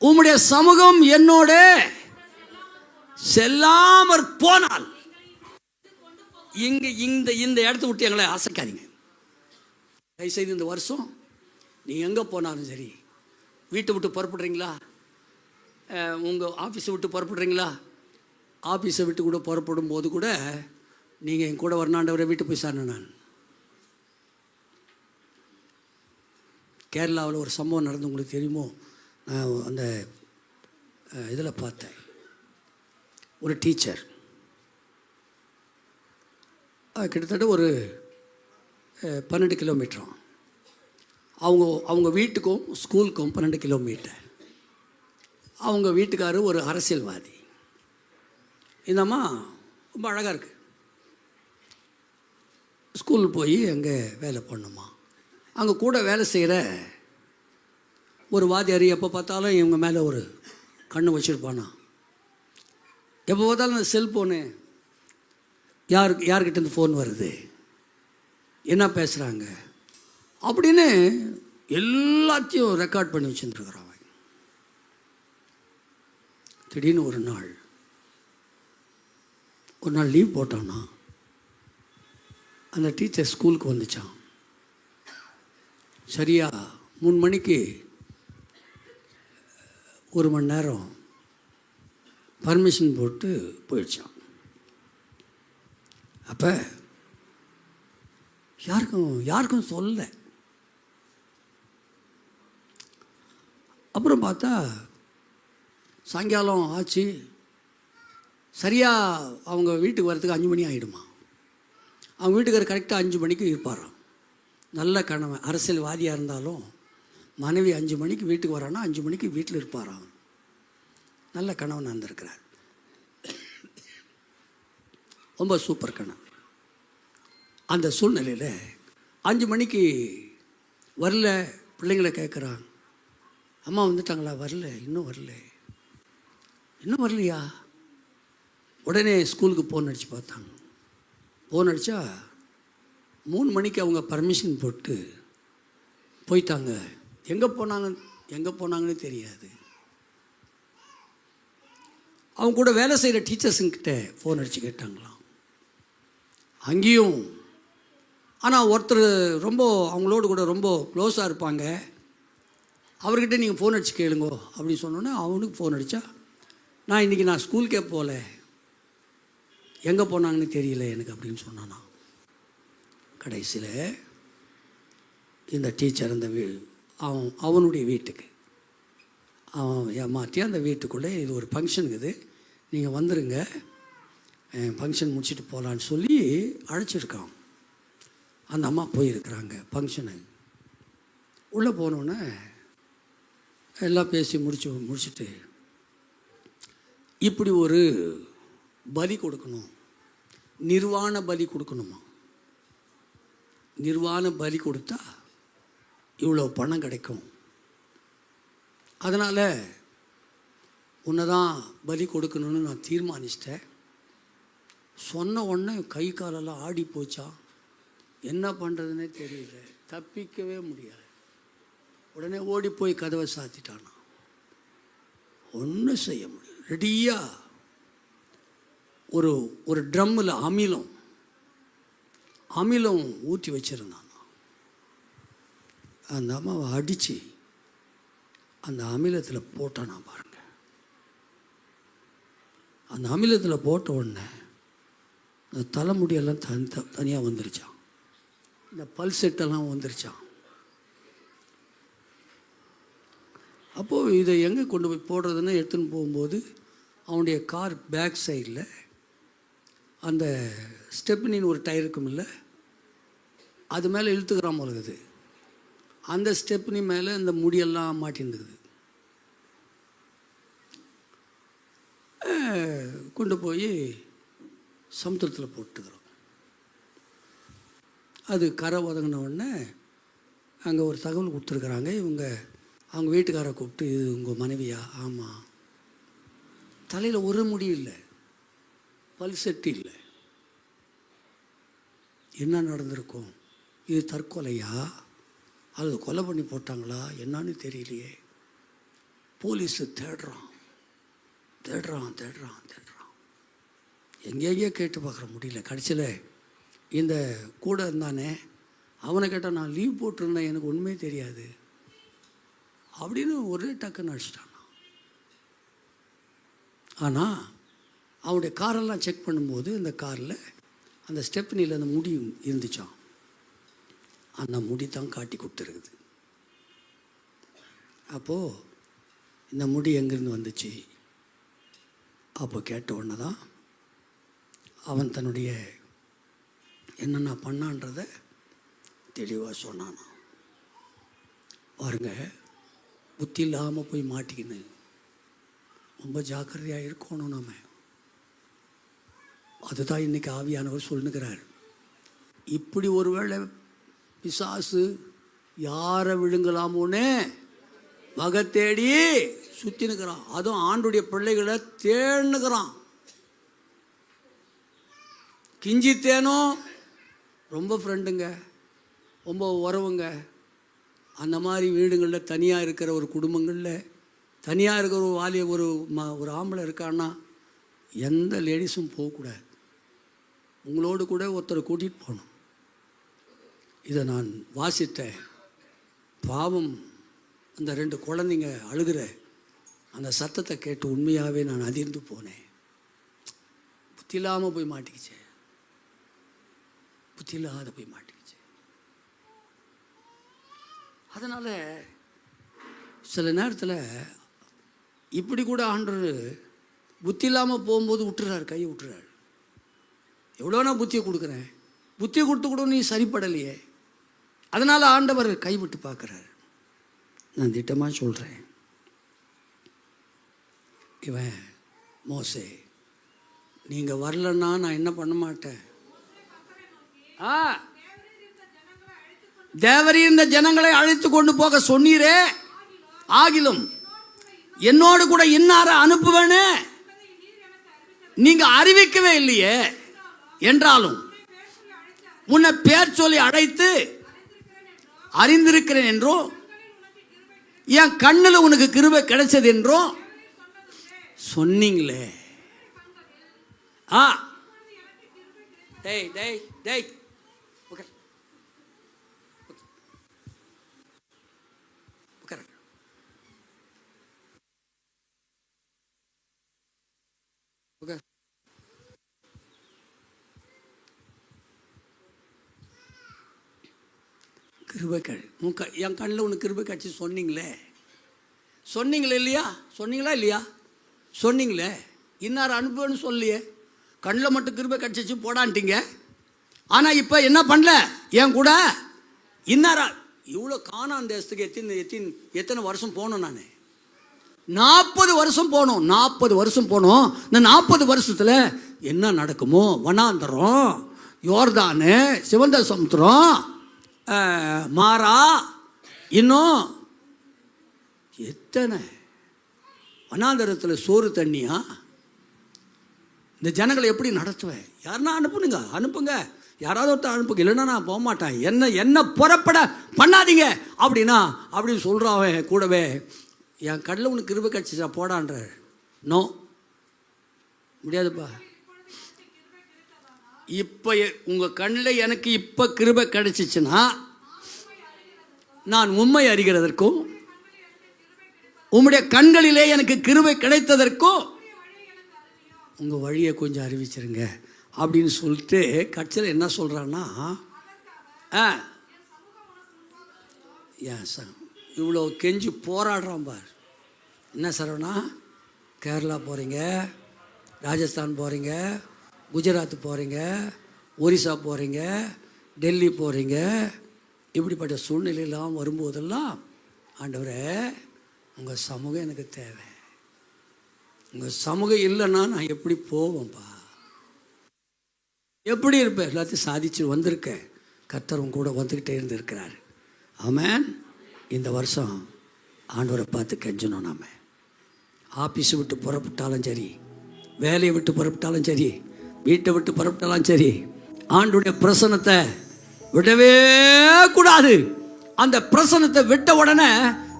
உம்முடைய சமூகம் என்னோட செல்லாமற் போனால், இங்க இந்த இடத்த விட்டு எங்களை அசைக்காதீங்க. தயவுசெய்து இந்த வருஷம் நீங்கள் எங்கே போனாலும் சரி, வீட்டை விட்டு புறப்படுறீங்களா, உங்கள் ஆஃபீஸை விட்டு புறப்படுறீங்களா, ஆஃபீஸை விட்டு கூட புறப்படும் போது கூட நீங்கள் என் கூட வரணாண்டவரை வீட்டு போய் சாரணும். நான் கேரளாவில் ஒரு சம்பவம் நடந்து, உங்களுக்கு தெரியுமோ? நான் அந்த இதில் பார்த்தேன். ஒரு டீச்சர் கிட்டத்தட்ட ஒரு 12 கிலோமீட்டரும், அவங்க வீட்டுக்கும் ஸ்கூலுக்கும் 12 கிலோமீட்டர். அவங்க வீட்டுக்காரர் ஒரு அரசியல்வாதி. இந்த அம்மா ரொம்ப அழகாக இருக்குது. ஸ்கூல் போய் அங்கே வேலை பண்ணுமா. அங்கே கூட வேலை செய்கிற ஒரு வாத்தியார் எப்போ பார்த்தாலும் இவங்க மேலே ஒரு கண்ணு வச்சுருப்பானா. எப்போ பார்த்தாலும் அந்த செல்ஃபோனு, யார்கிட்டேருந்து ஃபோன் வருது, என்ன பேசுகிறாங்க அப்படின்னு எல்லாத்தையும் ரெக்கார்ட் பண்ணி வச்சுருக்கிறான். திடீர்னு ஒரு நாள் லீவ் போட்டான்னா, அந்த டீச்சர் ஸ்கூலுக்கு வந்துச்சான். சரியா 3 மணிக்கு 1 மணி நேரம் பர்மிஷன் போட்டு போயிடுச்சான். அப்போ யாருக்கும் சொல்லல. அப்புறம் பார்த்தா சாயங்காலம் ஆச்சு. சரியாக அவங்க வீட்டுக்கு வரதுக்கு 5 மணி ஆகிடுமா. அவங்க வீட்டுக்காரர் கரெக்டாக 5 மணிக்கு இருப்பாராம். நல்ல கணவன், அரசியல்வாதியாக இருந்தாலும் மனைவி 5 மணிக்கு வீட்டுக்கு வரானா 5 மணிக்கு வீட்டில் இருப்பாராம். நல்ல கணவன் இருந்திருக்கிறார், ரொம்ப சூப்பர் கணவன். அந்த சூழ்நிலையில் 5 மணிக்கு வரல. பிள்ளைங்களை கேட்குறான், அம்மா வந்துட்டாங்களா? வரல, இன்னும் வரலையா? உடனே ஸ்கூலுக்கு ஃபோன் அடித்து பார்த்தாங்க. ஃபோன் அடித்தா 3 மணிக்கு அவங்க பர்மிஷன் போட்டு போயிட்டாங்க. எங்கே போனாங்கன்னு தெரியாது. அவங்க கூட வேலை செய்கிற டீச்சர்ஸுங்கிட்ட ஃபோன் அடித்து கேட்டாங்களாம். அங்கேயும் ஆனால் ஒருத்தர் ரொம்ப அவங்களோடு கூட ரொம்ப க்ளோஸாக இருப்பாங்க, அவர்கிட்ட நீங்கள் ஃபோன் அடித்து கேளுங்கோ அப்படின்னு சொன்னோன்னே அவனுக்கு ஃபோன் அடித்தா, நான் ஸ்கூலுக்கே போகல, எங்கே போனாங்கன்னு தெரியல எனக்கு அப்படின்னு சொன்னானா. கடைசியில் இந்த டீச்சர் அந்த அவனுடைய வீட்டுக்கு அவன் ஏமாற்றி அந்த வீட்டுக்குள்ளே, இது ஒரு ஃபங்க்ஷன் இருக்குது, நீங்கள் வந்துடுங்க, ஃபங்க்ஷன் முடிச்சுட்டு போகலான்னு சொல்லி அழைச்சிருக்கான். அந்த அம்மா போயிருக்கிறாங்க ஃபங்க்ஷனு. உள்ளே போனோன்னே எல்லாம் பேசி முடிச்சுட்டு இப்படி ஒரு பலி கொடுக்கணும், நிர்வாண பலி கொடுக்கணுமா. நிர்வாண பலி கொடுத்தா இவ்வளோ பணம் கிடைக்கும், அதனால் உன்னை தான் பலி கொடுக்கணும்னு நான் தீர்மானிச்சிட்டேன். சொன்ன உடனே கை காலெல்லாம் ஆடி போச்சா, என்ன பண்ணுறதுனே தெரியல, தப்பிக்கவே முடியாது. உடனே ஓடி போய் கதவை சாத்திட்டானா. ஒன்றும் செய்ய முடியும். ரெடியாக ஒரு ஒரு ட்ரம்மில் அமிலம் ஊற்றி வச்சுருந்தான். அந்த அம்மாவை அடித்து அந்த அமிலத்தில் போட்டானா பாருங்க. அந்த அமிலத்தில் போட்ட உடனே அந்த தலைமுடியெல்லாம் தனியாக வந்துருச்சான், இந்த பல்செட்டெல்லாம் வந்துருச்சான். அப்போது இதை எங்கே கொண்டு போய் போடுறதுன்னு எடுத்துன்னு போகும்போது அவனுடைய கார் பேக் சைடில் அந்த ஸ்டெப்னின்னு ஒரு டயர் இருக்கும் இல்லை, அது மேலே இழுத்துக்கிறான் போல இருக்குது. அந்த ஸ்டெப்னி மேலே அந்த முடியெல்லாம் மாட்டிருந்துக்குது. கொண்டு போய் சமுத்திரத்தில் போட்டுக்கிறோம். அது கரை ஒதுங்கின உடனே அங்கே ஒரு தகவல் கொடுத்துருக்குறாங்க. அவங்க வீட்டுக்காரை கூப்பிட்டு, இது உங்கள் மனைவியா? ஆமாம். தலையில் ஒரு முடி இல்லை, பல்செட்டு இல்லை. என்ன நடந்திருக்கும்? இது தற்கொலையா அல்லது கொலை பண்ணி போட்டாங்களா என்னன்னு தெரியலையே. போலீஸு தேடுறான். எங்கேயோ கேட்டு பார்க்குற முடியல. கடைசியில் இந்த கூட இருந்தானே அவனை கேட்டால், நான் லீவ் போட்டிருந்தேன், எனக்கு ஒன்றுமே தெரியாது அப்படின்னு ஒரே டக்குன்னு அடிச்சிட்டான். ஆனால் அவனுடைய காரெல்லாம் செக் பண்ணும்போது இந்த காரில் அந்த ஸ்டெப்னியில் அந்த முடி இருந்துச்சான். அந்த முடி தான் காட்டி கொடுத்துருக்குது. அப்போது இந்த முடி எங்கேருந்து வந்துச்சு? அப்போ கேட்ட உடனே தான் அவன் தன்னுடைய என்னென்ன பண்ணான்றதை தெளிவாக சொன்னான். பாருங்க, புத்தி இல்லாமல் போய் மாட்டிக்கின்னு ரொம்ப ஜாக்கிரதையாக இருக்கணும் நம்ம. அதுதான் இன்றைக்கி ஆவியானவர் சொல்லுகிறார். இப்படி ஒரு வேளை பிசாசு யாரை விழுங்கலாமோன்னு வகை தேடி சுற்றினுக்கிறான். அதுவும் ஆண்டுடைய பிள்ளைகளை தேனுக்கிறான். கிஞ்சித்தேனும் ரொம்ப ஃப்ரெண்டுங்க, ரொம்ப உறவுங்க. அந்த மாதிரி வீடுகளில் தனியாக இருக்கிற ஒரு குடும்பங்களில் தனியாக இருக்கிற ஒரு ஒரு ஆம்பளை இருக்கான்னா எந்த லேடிஸும் போகக்கூடாது. உங்களோடு கூட ஒருத்தரை கூட்டிகிட்டு போகணும். இதை நான் வாசித்தேன். பாவம், அந்த 2 குழந்தைங்க அழுகிற அந்த சத்தத்தை கேட்டு உண்மையாகவே நான் அதிர்ந்து போனேன். புத்தி இல்லாமல் போய் மாட்டிக்கிச்சேன், புத்தி இல்லாத போய் மாட்டிக்கிச்சு. அதனால் சில நேரத்தில் இப்படி கூட ஆண்டவர் புத்தி இல்லாமல் போகும்போது விட்டுறாரு, கையை விட்டுறாரு. எவ்வளோ நான் புத்தியை கொடுக்குறேன், புத்தியை கொடுத்து கூட நீ சரிப்படலையே. அதனால் ஆண்டவர் கைவிட்டு பார்க்குறாரு. நான் திட்டமாக சொல்கிறேன், இவன் மோசே, நீங்கள் வரலன்னா நான் என்ன பண்ண மாட்டேன். தேவரீர் இந்த ஜனங்களை அழைத்து கொண்டு போக சொன்னீரே, ஆகிலும் என்னோடு கூட இன்னார அனுப்புவேன்னு நீங்க அறிவிக்கவே இல்லையே. என்றாலும் உன்னை பேர் சொல்லி அழைத்து அறிந்திருக்கிறேன் என்றும் என் கண்ணில் உனக்கு கிருபை கிடைச்சது என்றும் சொன்னீங்களே. டேய் டேய் டேய், கிருபை என் கண்ணில் உனக்கு கிருபை கட்சி சொன்னீங்களே இல்லையா? சொன்னீங்களா இல்லையா? சொன்னீங்களே. இன்னார் அனுப்புன்னு சொல்லியே, கண்ணில் மட்டும் கிருபை கட்சிச்சு போடான்ட்டீங்க. ஆனால் இப்போ என்ன பண்ணல, என் கூட இன்னாரா இவ்வளோ கானான் தேசத்துக்கு எத்தனை வருஷம் போனோம்? நான் 40 வருஷம் போனோம். 40 வருஷம் போனோம். இந்த 40 வருஷத்தில் என்ன நடக்குமோ, வனாந்தரம், யோர்தானு, சிவந்த சமுத்திரம், மாறா, இன்னும் எத்தனை வனாந்தரத்தில் சோறு தண்ணியா. இந்த ஜனங்களை எப்படி நடத்துவேன்? யாருன்னா அனுப்புங்க, யாராவது ஒருத்தர் அனுப்புங்க, இல்லைன்னா நான் போக மாட்டேன். என்ன புறப்பட பண்ணாதீங்க அப்படின்னு சொல்கிறான். கூடவே என் கடலில் உனக்கு கிருபை கட்சிச்சா போடான்ற. நோ, முடியாதுப்பா. இப்போ உங்கள் கண்ணில் எனக்கு இப்போ கிருபை கிடைச்சிச்சுன்னா நான் உண்மை அறிகிறதற்கும் உம்முடைய கண்களிலே எனக்கு கிருபை கிடைத்ததற்கும் உங்கள் வழியை கொஞ்சம் அறிவிச்சிருங்க அப்படின்னு சொல்லிட்டு கட்சியில் என்ன சொல்கிறான்னா, ஏன் சார் இவ்வளோ கெஞ்சி போராடுறான் பார். என்ன சரவணா, கேரளா போகிறீங்க, ராஜஸ்தான் போகிறீங்க, குஜராத் போகிறீங்க, ஒரிசா போகிறீங்க, டெல்லி போகிறீங்க, இப்படிப்பட்ட சூழ்நிலையெல்லாம் வரும்போதெல்லாம் ஆண்டவரே உங்கள் சமூகம் எனக்கு தேவை. உங்கள் சமூகம் இல்லைன்னா நான் எப்படி போவேன்ப்பா, எப்படி இருப்பேன்? எல்லாத்தையும் சாதிச்சு வந்திருக்கேன். கர்த்தரும் கூட வந்துக்கிட்டே இருந்திருக்கிறார். ஆமென். இந்த வருஷம் ஆண்டவரை பார்த்து கெஞ்சணும். நாம் ஆஃபீஸை விட்டு புறப்பட்டாலும் சரி, வேலையை விட்டு புறப்பட்டாலும் சரி, வீட்டை விட்டு புறப்பட்டாலும் சரி, ஆண்டுடைய பிரசன்னத்தை விடவே கூடாது. அந்த பிரசன்னத்தை விட்ட உடனே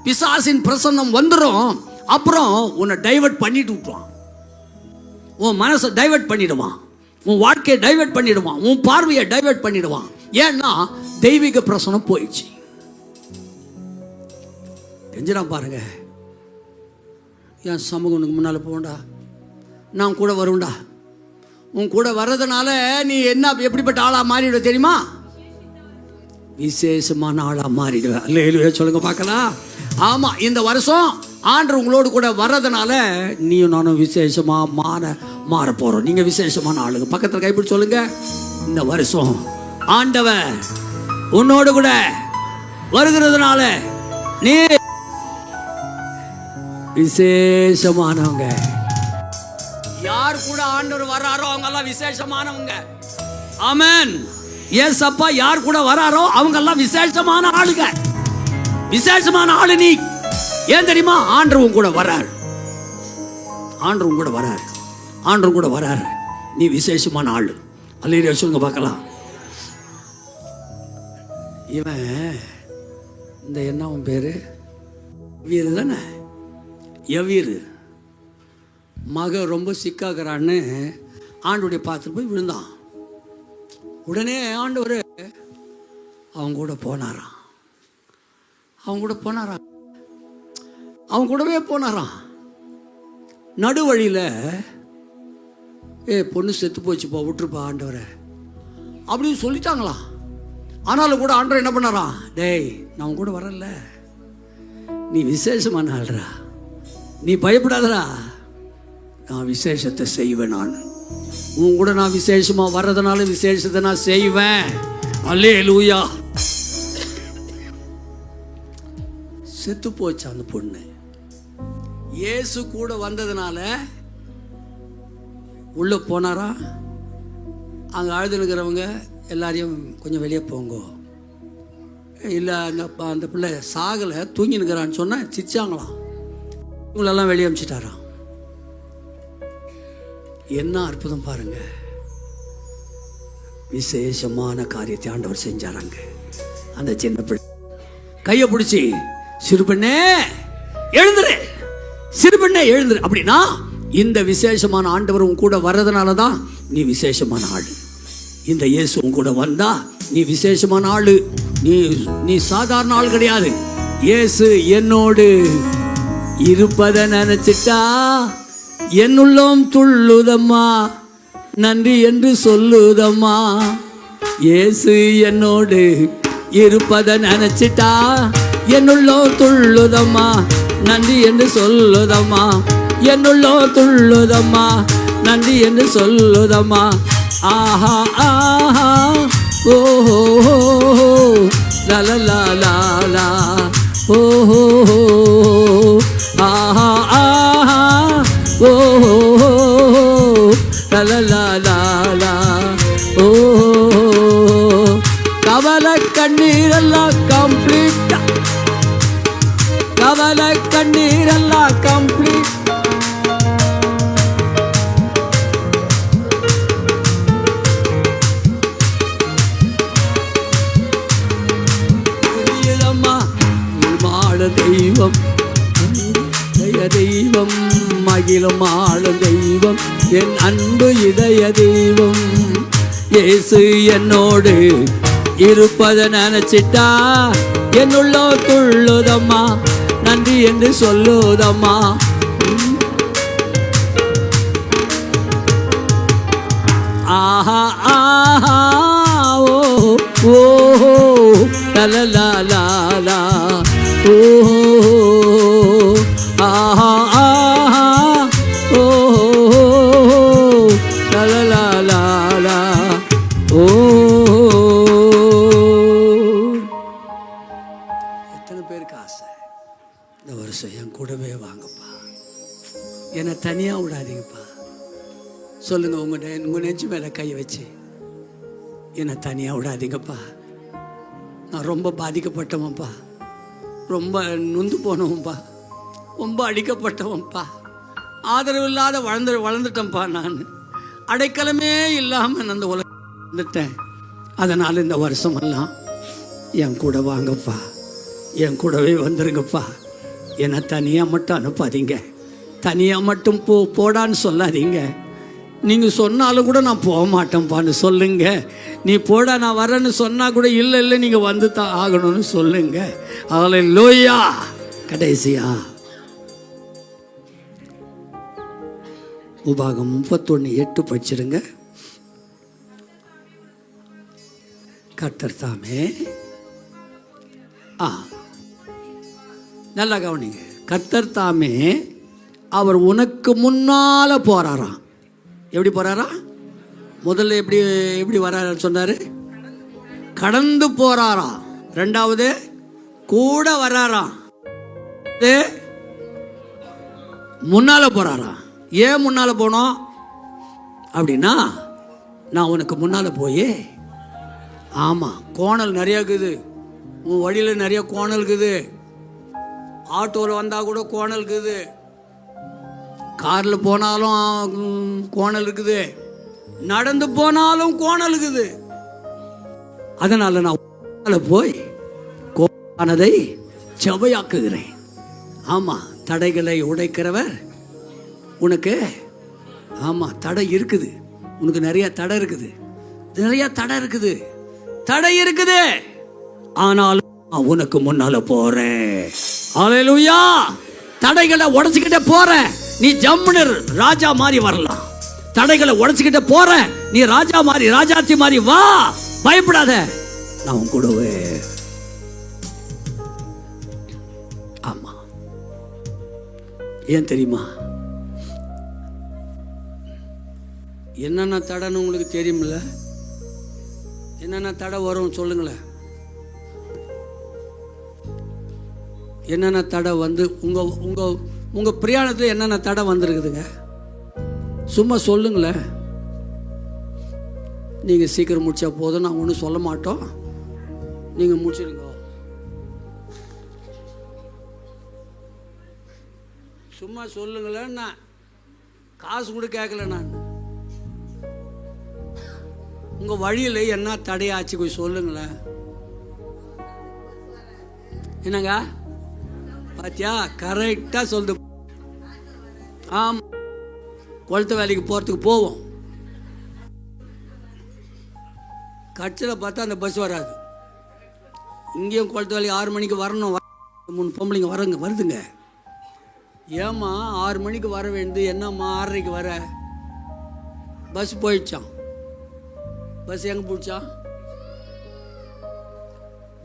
பிசாசின் பிரசன்னம் வந்துடும். அப்புறம் உன்னை டைவர்ட் பண்ணிட்டு விட்டுவான். உன் மனசை டைவர்ட் பண்ணிடுவான், உன் வாழ்க்கையை டைவர்ட் பண்ணிடுவான், உன் பார்வையை டைவர்ட் பண்ணிடுவான். ஏன்னா தெய்வீக பிரசனம் போயிடுச்சு. தெரிஞ்சிடாம பாருங்க, என் சமூகம் உனக்கு முன்னால் போகண்டா, நான் கூட வருவேன்டா. உன் கூட வர்றதுனால நீ என்ன எப்படிப்பட்ட ஆளாக மாறிடுவ தெரியுமா? விசேஷமான ஆளாக மாறிடுவேன். அல்லேலூயா சொல்லுங்க பார்க்கலாம். ஆமாம், இந்த வருஷம் ஆண்டவர் உங்களோடு கூட வர்றதுனால நீயும் நானும் விசேஷமாக மாற போகிறோம். நீங்கள் விசேஷமான ஆளுங்க. பக்கத்தில் கைப்பிடி சொல்லுங்க, இந்த வருஷம் ஆண்டவர் உன்னோடு கூட வருகிறதுனால நீ விசேஷமானவங்க. யார் கூட ஆண்டவர் வர்றாரோ அவங்க எல்லாம் விசேஷமானவங்க. ஆமென். எஸ் அப்பா, யார் கூட வராரோ அவங்க எல்லாம் விசேஷமான ஆளுங்க. விசேஷமான ஆளு நீ. ஏன் தெரியுமா? ஆண்டவன் கூட வராரு. ஆண்டவன் கூட வராரு. ஆண்டவன் கூட வராரு. நீ விசேஷமான ஆளு. அல்லேலூயா சொல்லுங்க பார்க்கலாம். இவன் இந்த என்ன உன் பேரு? வீரு தானே? எவீரு மக ரொம்ப சிக்காகிறான்னு ஆண்டவருடைய பாத்திரம் போய் விழுந்தான். உடனே ஆண்டவர் அவங்க கூட போனாராம். அவங்க கூடவே போனாராம். நடு வழியில் பொண்ணு செத்து போச்சுப்பா, விட்டுருப்பா ஆண்டவரை அப்படின்னு சொல்லிட்டாங்களாம். ஆனாலும் கூட ஆண்டவர் என்ன பண்ணாராம்? டேய், நான் கூட வரல, நீ விசேஷமான ஆள்றா, நீ பயப்படாதடா, நான் விசேஷத்தை செய்வேன். நான் உன் கூட நான் விசேஷமாக வர்றதுனால விசேஷத்தை நான் செய்வேன். அல்லேலூயா. செத்து போச்சு அந்த பொண்ணு. இயேசு கூட வந்ததுனால உள்ள போனாரா. அங்கே அழுதுனுக்கிறவங்க எல்லாரையும் கொஞ்சம் வெளியே போங்க, இல்லை அந்த பிள்ளை சாகலை தூங்கினுக்கிறான்னு சொன்னால் சிரிச்சாங்களாம். இவங்களெல்லாம் வெளியே அனுப்பிச்சிட்டாராம். என்ன அற்புதம் பாருங்க. விசேஷமான காரியத்தை ஆண்டவர் செஞ்சாராங்க. அந்த சின்ன பிள்ளை கையை பிடிச்சி, சிறுபெண்ணே எழுந்துரு, சிறுபெண்ணே எழுந்துரு அப்படின்னா, இந்த விசேஷமான ஆண்டவர் உன் கூட வர்றதுனால தான் நீ விசேஷமான ஆளு. இந்த இயேசு உன் கூட வந்தா நீ விசேஷமான ஆளு. நீ சாதாரண ஆள் கிடையாது. இயேசு என்னோடு இருப்பதை நினைச்சிட்டா என்னுள்ளம் துள்ளுதம்மா, நன்றி என்று சொல்லுதம்மா. இயேசு என்னோடு இருப்பதை நினைச்சிட்டா என்னுள்ளம் துள்ளுதம்மா, நன்றி என்று சொல்லுதம்மா. என்னுள்ளம் துள்ளுதம்மா, நன்றி என்று சொல்லுதம்மா. ஆஹா ஆஹா ஓஹோ லலலா லாலா ஓஹோ ஆஹா ஆஹா ஓஹோ லலலா லாலா ஓஹோ. கவலை கண்ணீரெல்லாம் கம்ப்ளீட், கவலை கண்ணீரெல்லாம் கம்ப்ளீட். தெய்வம் தெய்வம் மகிழும் ஆளும் தெய்வம், என் அன்பு இதய தெய்வம், இயேசு என்னோடு இருப்பதை நினைச்சிட்டா என்னுள்ளோ துள்ளுதம்மா, நன்றி என்று சொல்லுதம்மா. ஆஹா ஆஹா ஓ ஓ லலலலலா ஓ ஆஹா ஆஹா ஓ லலலலலா ஓ. எத்தனை பேருக்கு ஆசை இந்த வருஷம் என் கூடவே வாங்கப்பா, என்னை தனியாக விடாதீங்கப்பா. சொல்லுங்க, உங்க நெஞ்சு மேலே கை வச்சு என்னை தனியாக விடாதீங்கப்பா. நான் ரொம்ப பாதிக்கப்பட்டவன்ப்பா, ரொம்ப நொந்து போனவன்ப்பா, ரொம்ப அடிக்கப்பட்டவன்ப்பா, ஆதரவு இல்லாத வளர்ந்துட்டேன்ப்பா. நான் அடைக்கலமே இல்லாமல் நான் அந்த உலகம் வந்துட்டேன். அதனால் இந்த வருஷமெல்லாம் என் கூட வாங்கப்பா, என் கூடவே வந்துருங்கப்பா. என்னை தனியாக மட்டும் அனுப்பாதீங்க, தனியாக மட்டும் போடான்னு சொல்லாதீங்க. நீங்கள் சொன்னாலும் கூட நான் போக மாட்டேன்ப்பான்னு சொல்லுங்க. நீ போடா நான் வரேன்னு சொன்னால் கூட இல்லை இல்லை நீங்கள் வந்து தான் ஆகணும்னு சொல்லுங்க. ஹல்லேலூயா. கடைசியா உபாகம் 31:8 படிச்சிருங்க. கர்த்தர் தாமே நல்லா கவனிங்க. கர்த்தர் தாமே அவர் உனக்கு முன்னால போறாராம். எப்படி போறாரா? முதல்ல எப்படி வராரு சொன்னாரு? கடந்து போறாராம். ரெண்டாவது கூட வராராம். முன்னால போறாராம். ஏன் முன்னால போனோம் அப்படின்னா, நான் உனக்கு முன்னால போய், ஆமா கோணல் நிறைய இருக்குது, உன் வழியில் நிறைய கோணல் இருக்குது. ஆட்டோவில் வந்தால் கூட கோணல் இருக்குது, காரில் போனாலும் கோணல் இருக்குது, நடந்து போனாலும் கோணல் இருக்குது. அதனால நான் போய் கோணலை செவையாக்குகிறேன். ஆமா, தடைகளை உடைக்கிறவர் உனக்கு. ஆமா, தடை இருக்குது, உனக்கு நிறைய தடை இருக்குது, நிறைய தடை இருக்குது, தடை இருக்குது. ஆனாலும் நான் உனக்கு முன்னால போறேன். ஹல்லேலூயா. தடைகளை உடைச்சுக்கிட்டே போறேன். நீ ஜம்முன்னு ராஜா மாதிரி வரலாம். தடைகளை உடைச்சுக்கிட்ட போற, நீ ராஜா மாதிரி ராஜாத்தி மாதிரி வா, பயப்படாத, நான் உன் கூடவே. ஆமா, ஏன் தெரியுமா? என்னென்ன தடைன்னு உங்களுக்கு தெரியுமில்ல? என்னென்ன தடை வரும் சொல்லுங்களேன். என்னென்ன தடை வந்து உங்க உங்க உங்க பிரயாணத்தில் என்னென்ன தடை வந்திருக்குதுங்க? சும்மா சொல்லுங்களேன். நீங்க சீக்கிரம் முடிச்சா போதும், நான் ஒன்றும் சொல்ல மாட்டோம், நீங்க முடிச்சிருங்க. சும்மா சொல்லுங்களேன். நான் காசு கூட கேட்கல. நான் உங்க வழியில் என்ன தடையாச்சு போய் சொல்லுங்களேன். என்னங்க பாத்தியா? கரெக்டா சொல்லுது. ஆமா, கொளுத்த வேலைக்கு போறதுக்கு போவோம், கட்சியில் பார்த்தா அந்த பஸ் வராது. இங்கேயும் கொளுத்த வேலைக்கு 6 மணிக்கு வரணும். 3 பொம்பளைங்க வருதுங்க. ஏம்மா 6 மணிக்கு வர வேண்டியது, என்னம்மா 6:30க்கு வர? பஸ் போயிடுச்சான். பஸ் எங்கே பிடிச்சான்?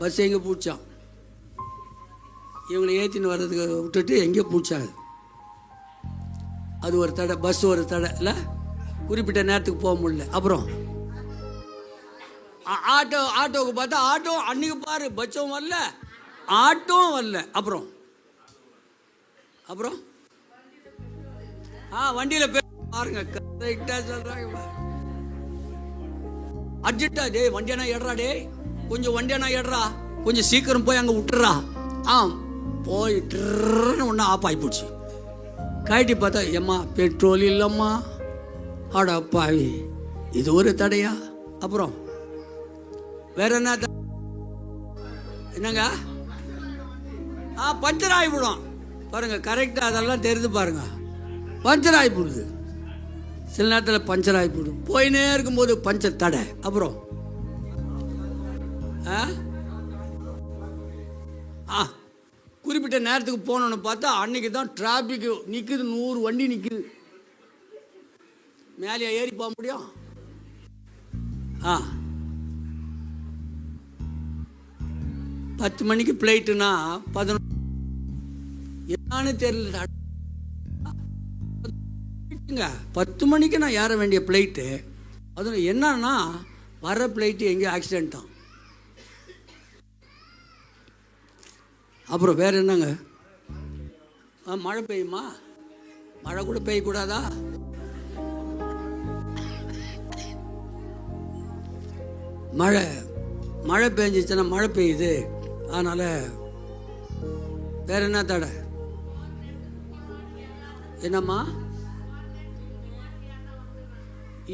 பஸ் எங்கே பிடிச்சான்? இவங்களை ஏற்றின்னு வர்றதுக்கு விட்டுட்டு எங்கேயோ பிடிச்சாங்க. அது ஒரு தடை. பஸ் ஒரு தடை இல்லை, குறிப்பிட்ட நேரத்துக்கு போக முடியல. அப்புறம் ஆட்டோவுக்கு பார்த்தா ஆட்டோ அன்னைக்கு பாரு, பஸ்ஸும் வரல, ஆட்டோவும் வரல. அப்புறம் அப்புறம் வண்டியில் பாருங்க, கரெக்டாக சொல்கிறாங்க. அர்ஜென்ட்டா டே வண்டியானா ஏடுறா, டே கொஞ்சம் வண்டியானா ஏடுறா, கொஞ்சம் சீக்கிரம் போய் அங்கே விட்டுறா. போயிட்டுன்னு ஒன்று ஆஃப் ஆகி போச்சு. கழட்டி பார்த்தா, ஏம்மா பெட்ரோல் இல்லைம்மா. ஆடா பாவி, இது ஒரு தடையா? அப்புறம் வேற என்ன? என்னங்க பஞ்சர் ஆகிவிடும் பாருங்க. கரெக்டாக அதெல்லாம் தெரிஞ்சு பாருங்க, பஞ்சர் ஆகி போடுது. சில நேரத்தில் பஞ்சர் ஆகி போடும். போயினே இருக்கும்போது பஞ்சர் தடை. அப்புறம் குறிப்பிட்ட நேரத்துக்கு போனோன்னு பார்த்தா அன்னைக்கு தான் டிராஃபிக் நிற்குது, 100 வண்டி நிற்குது. மேலே ஏறி போக முடியும்? 10 மணிக்கு ஃப்ளைட்டுனா 11 என்னன்னு தெரியல. 10 மணிக்கு நான் ஏற வேண்டிய ஃப்ளைட்டு. அதில் என்னன்னா வர ஃப்ளைட்டு எங்கேயோ ஆக்சிடென்ட் தான். அப்புறம் வேறு என்னங்க? மழை பெய்யுமா? மழை கூட பெய்யக்கூடாதா? மழை பெஞ்சிச்சுன்னா மழை பெய்யுது, அதனால் வேற என்ன தடை? என்னம்மா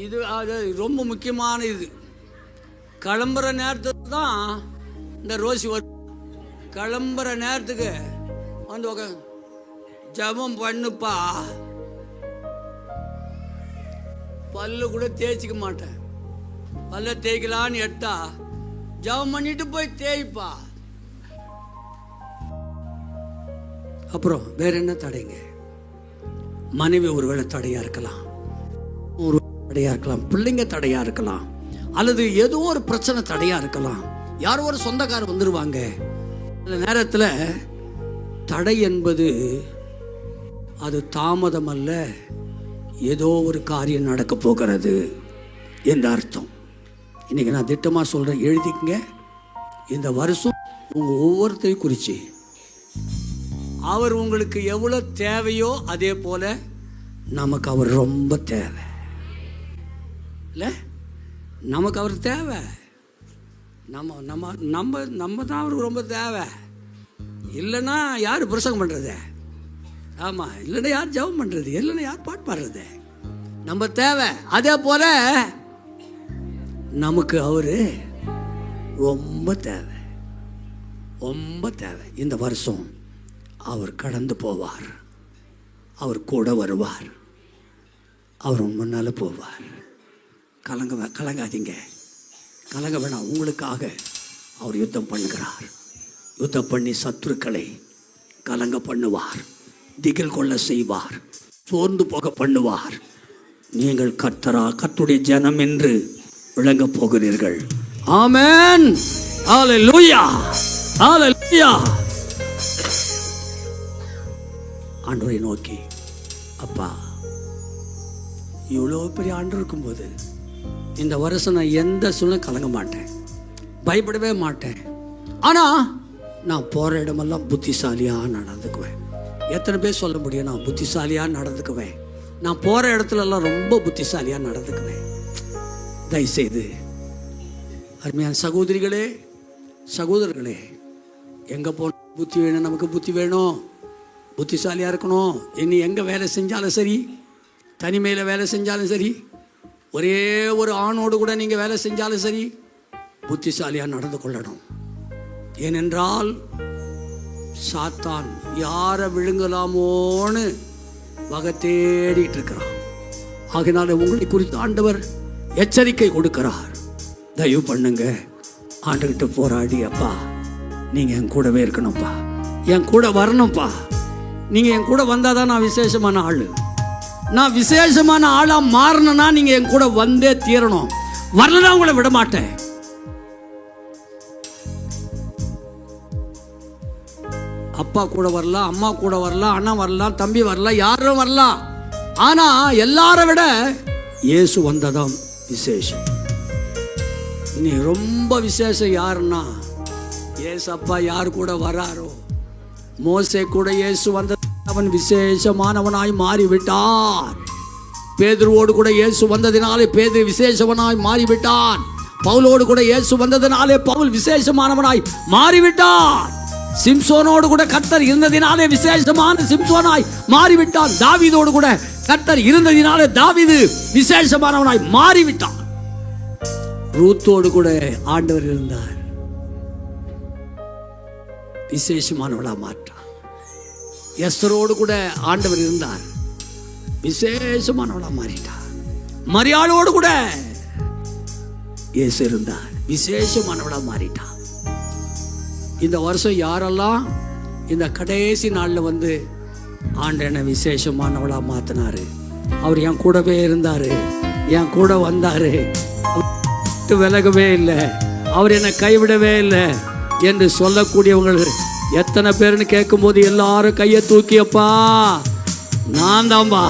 இது? அது ரொம்ப முக்கியமான இது. கிளம்புற நேரத்துக்கு தான் இந்த ரோசி வரும். கிளம்புற நேரத்துக்கு வந்து ஜபம் பண்ணுப்பா. பல்லு கூட தேய்ச்சிக்க மாட்டேன். பல்ல தேய்க்கலான்னு எடுத்தா ஜபம் பண்ணிட்டு போய் தேய்ப்பா. அப்புறம் வேற என்ன தடைங்க? மனைவி ஒருவேளை தடையா இருக்கலாம், ஒரு தடையா இருக்கலாம், பிள்ளைங்க தடையா இருக்கலாம், அல்லது ஏதோ ஒரு பிரச்சனை தடையா இருக்கலாம். யாரோ ஒரு சொந்தக்காரர் வந்துருவாங்க. சில நேரத்தில் தடை என்பது அது தாமதம் அல்ல, ஏதோ ஒரு காரியம் நடக்க போகிறது என்ற அர்த்தம். இன்னைக்கு நான் திட்டமாக சொல்கிறேன், எழுதிக்கங்க. இந்த வருஷம் உங்கள் ஒவ்வொருத்தையும் குறித்து அவர் உங்களுக்கு எவ்வளோ தேவையோ அதே போல நமக்கு அவர் ரொம்ப தேவை இல்லை? நமக்கு அவர் தேவை. நம்ம நம்ம நம்ம நம்ம தான் அவருக்கு ரொம்ப தேவை. இல்லைன்னா யார் பிரசங்கம் பண்ணுறது? ஆமாம், இல்லைன்னா யார் ஜெபம் பண்ணுறது? இல்லைன்னா யார் பாட்டு பாடுறது? நம்ம தேவை. அதே போல நமக்கு அவர் ரொம்ப தேவை, ரொம்ப தேவை. இந்த வருஷம் அவர் கடந்து போவார், அவர் கூட வருவார், அவர் முன்னால் போவார். கலங்காதீங்க, கலங்க வேணாம். உங்களுக்காக அவர் யுத்தம் பண்ணுகிறார். யுத்தம் பண்ணி சத்துருக்களை கலங்க பண்ணுவார், திகில் கொள்ள செய்வார், சோர்ந்து போக பண்ணுவார். நீங்கள் கர்த்தருடைய ஜனம் என்று விளங்க போகிறீர்கள். ஆமென். ஹல்லேலூயா, ஹல்லேலூயா. ஆண்டவரை நோக்கி, அப்பா இவ்வளோ பெரிய ஆண்டு இருக்கும்போது இந்த வருஷம் நான் எந்த சூழ்நிலை கலங்க மாட்டேன், பயப்படவே மாட்டேன். ஆனால் நான் போகிற இடமெல்லாம் புத்திசாலியாக நடந்துக்குவேன். எத்தனை பேர் சொல்ல முடியும்? நான் புத்திசாலியாக நடந்துக்குவேன், நான் போகிற இடத்துலலாம் ரொம்ப புத்திசாலியாக நடந்துக்குவேன். தயவுசெய்து அருமையான சகோதரிகளே, சகோதரர்களே, எங்கே போன புத்தி வேணும், நமக்கு புத்தி வேணும், புத்திசாலியாக இருக்கணும். இனி எங்கே வேலை செஞ்சாலும் சரி, தனிமையில் வேலை செஞ்சாலும் சரி, ஒரே ஒரு ஆணோடு கூட நீங்கள் வேலை செஞ்சாலும் சரி, புத்திசாலியாக நடந்து கொள்ளணும். ஏனென்றால் சாத்தான் யாரை விழுங்கலாமோன்னு வகை தேடிட்டு இருக்கிறான். ஆகினால உங்களை குறித்து ஆண்டவர் எச்சரிக்கை கொடுக்கிறார். தயவு பண்ணுங்க, ஆண்டுகிட்ட போராடி, அப்பா நீங்கள் என் கூடவே இருக்கணும்ப்பா, என் கூட வரணும்ப்பா. நீங்கள் என் கூட வந்தால் தான் நான் விசேஷமான ஆள். நான் விசேஷமான ஆளாக மாறணும்னா நீங்கள் என் கூட வந்தே தீரணும். வரலன்னா உங்களை விட மாட்டேன். அப்பா கூட வரலாம், அம்மா கூட வரலாம், அண்ணன் வரலாம், தம்பி வரலாம், யாரும் வரலாம். ஆனால் எல்லாரை விட இயேசு வந்ததான் விசேஷம். நீ ரொம்ப விசேஷம் யாருன்னா இயேசு அப்பா யார் கூட வராரோ. மோசே கூட இயேசு வந்த அவன் விசேஷமானவனாய் மாறிவிட்டான். பேதுருவோடு கூட இயேசு வந்ததினாலே பேதுரு விசேஷமானாய் மாறிவிட்டான். பவுலோடு கூட இயேசு வந்ததினாலே பவுல் விசேஷமானவனாய் மாறிவிட்டான். சிம்சோனோடு கூட கர்த்தர் இருந்ததினாலே விசேஷமான சிம்சோனாய் மாறிவிட்டான். தாவீதோடு கூட கர்த்தர் இருந்ததினாலே தாவீது விசேஷமானவனாய் மாறிவிட்டான். ரூத்தோடு கூட ஆண்டவர் இருந்தார், விசேஷமானவளா மாற்றான். எஸ்தரோடு கூட ஆண்டவர் இருந்தார், விசேஷமானவளா மாறிட்டார். மரியாளோடு கூட இயேசு இருந்தார். விசேஷமானவளா மாறிட்டான். இந்த வருஷம் யாரெல்லாம் இந்த கடைசி நாளில் வந்து ஆண்டவனை விசேஷமானவளா மாத்தினாரு, அவர் என் கூடவே இருந்தாரு, என் கூட வந்தாரு, விலகவே இல்லை, அவர் என்னை கைவிடவே இல்லை என்று சொல்லக்கூடியவங்க எத்தனை பேர்னு கேட்கும்போது எல்லாரும் கையை தூக்கியப்பா, நான் தான்பா,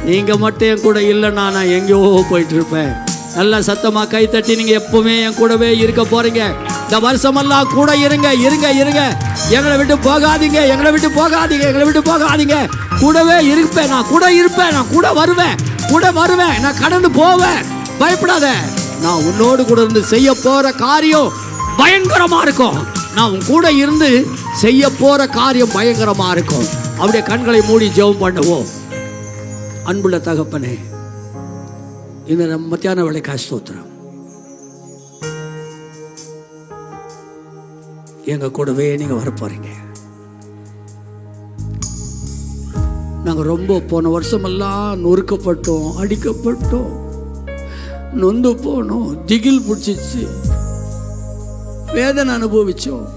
நீங்க மட்டும் என் கூட இல்லைன்னா நான் எங்கேயோ போயிட்டு இருப்பேன். நல்ல சத்தமா கை தட்டி நீங்க எப்பவுமே என் கூடவே இருக்க போறீங்க. இந்த வருஷமெல்லாம் கூட இருங்க இருங்க இருங்க, எங்களை விட்டு போகாதீங்க, எங்களை விட்டு போகாதீங்க, எங்களை விட்டு போகாதீங்க. கூடவே இருப்பேன், நான் கூட இருப்பேன், நான் கூட வருவேன், கூட வருவேன், நான் கடந்து போவேன். பயப்படாத, நான் உன்னோடு கூட இருந்து செய்ய போற காரியம் பயங்கரமா இருக்கும். நான் உன் கூட இருந்து செய்ய போற காரியம் பயங்கரமா இருக்கும். அப்படியே கண்களை மூடி ஜெபம் பண்ணுவோம். அன்புள்ள தகப்பனே, இந்த மத்தியான வேளைக்காய் ஸ்தோத்திரம். எங்க கூடவே நீங்க வரப்போறீங்க. நாங்க ரொம்ப போன வருஷமெல்லாம் நொறுக்கப்பட்டோம், அடிக்கப்பட்டோம், நொந்து போனோம், திகில் பிடிச்சிச்சு, வேதனை அனுபவிச்சோம்.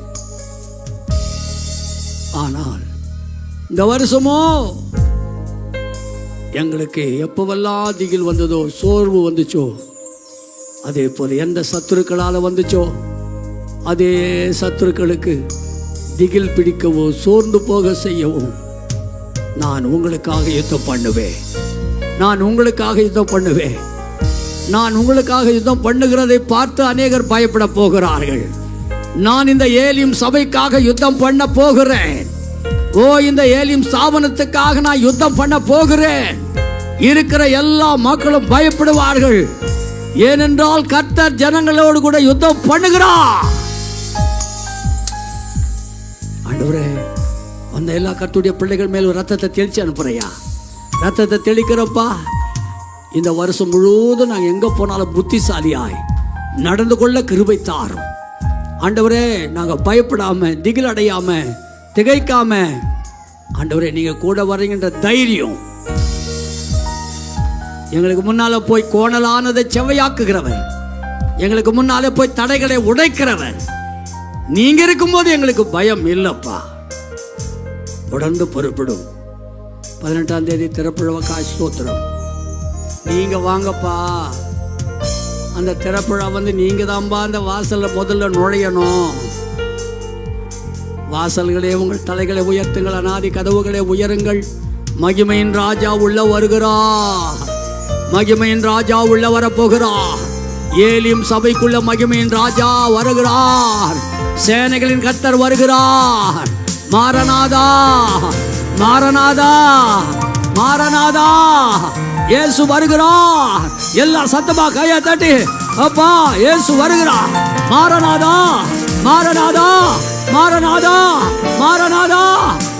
ஆனால் இந்த வருஷமோ எங்களுக்கு எப்பவெல்லாம் திகில் வந்ததோ, சோர்வு வந்துச்சோ, அதே போல எந்த சத்துருக்களால் வந்துச்சோ அதே சத்துருக்களுக்கு திகில் பிடிக்கவோ சோர்ந்து போக செய்யவும் நான் உங்களுக்காக யுத்தம் பண்ணுவேன். நான் உங்களுக்காக யுத்தம் பண்ணுவேன். நான் உங்களுக்காக யுத்தம் பண்ணுகிறதை பார்த்து அநேகர் பயப்பட போகிறார்கள். நான் இந்த ஏலியும் சபைக்காக யுத்தம் பண்ண போகிறேன். ஓ, இந்த ஏலியும் ஸ்தாபனத்துக்காக நான் யுத்தம் பண்ண போகிறேன். இருக்கிற எல்லா மக்களும் பயப்படுவார்கள். ஏனென்றால் கர்த்தர் ஜனங்களோடு கூட யுத்தம் பண்ணுகிறார். ஆண்டவரே, அந்த எல்லா கர்த்தருடைய பிள்ளைகள் மேலும் ரத்தத்தை தெளிச்சு அனுப்புறையா, ரத்தத்தை தெளிக்கிறப்பா. இந்த வருஷம் முழுவதும் நாங்கள் எங்கே போனாலும் புத்திசாலியாய் நடந்து கொள்ள கிருபை தாரும். ஆண்டவரே, நாங்கள் பயப்படாம, திகில் அடையாம, திகைக்காம, ஆண்டவரே நீங்க கூட வர்றீங்கன்ற தைரியம், எங்களுக்கு முன்னால போய் கோணலானதை செவ்வையாக்குகிறவர், எங்களுக்கு முன்னாலே போய் தடைகளை உடைக்கிறவர் நீங்க இருக்கும்போது எங்களுக்கு பயம் இல்லப்பா. தொடர்ந்து பொறுப்படும். 18ஆம் தேதி திறப்புழாவுக்காய் ஸ்தோத்திரம். நீங்க வாங்கப்பா. அந்த திறப்புழா வந்து நீங்க தான்பா அந்த வாசல்ல முதல்ல நுழையணும். வாசல்களே உங்கள் தலைகளை உயர்த்துங்கள், அநாதி கதவுகளே உயருங்கள். மகிமையின் ராஜா உள்ள வருகிறார். மகிமையின் ராஜா உள்ள வரப்போகிறார். ஏலியும் சபைக்குள்ள மகிமையின் ராஜா வருகிறார். சேனைகளின் கர்த்தர் வருகிறார். மாரநாதா, மாரநாதா, மாரநாதா, இயேசு வருகிறார். எல்லா சத்தமா கையை தட்டி அப்பா, இயேசு வருகிறார். மாரநாதா, மாரநாதா, மாரநாதா, மாரநாதா,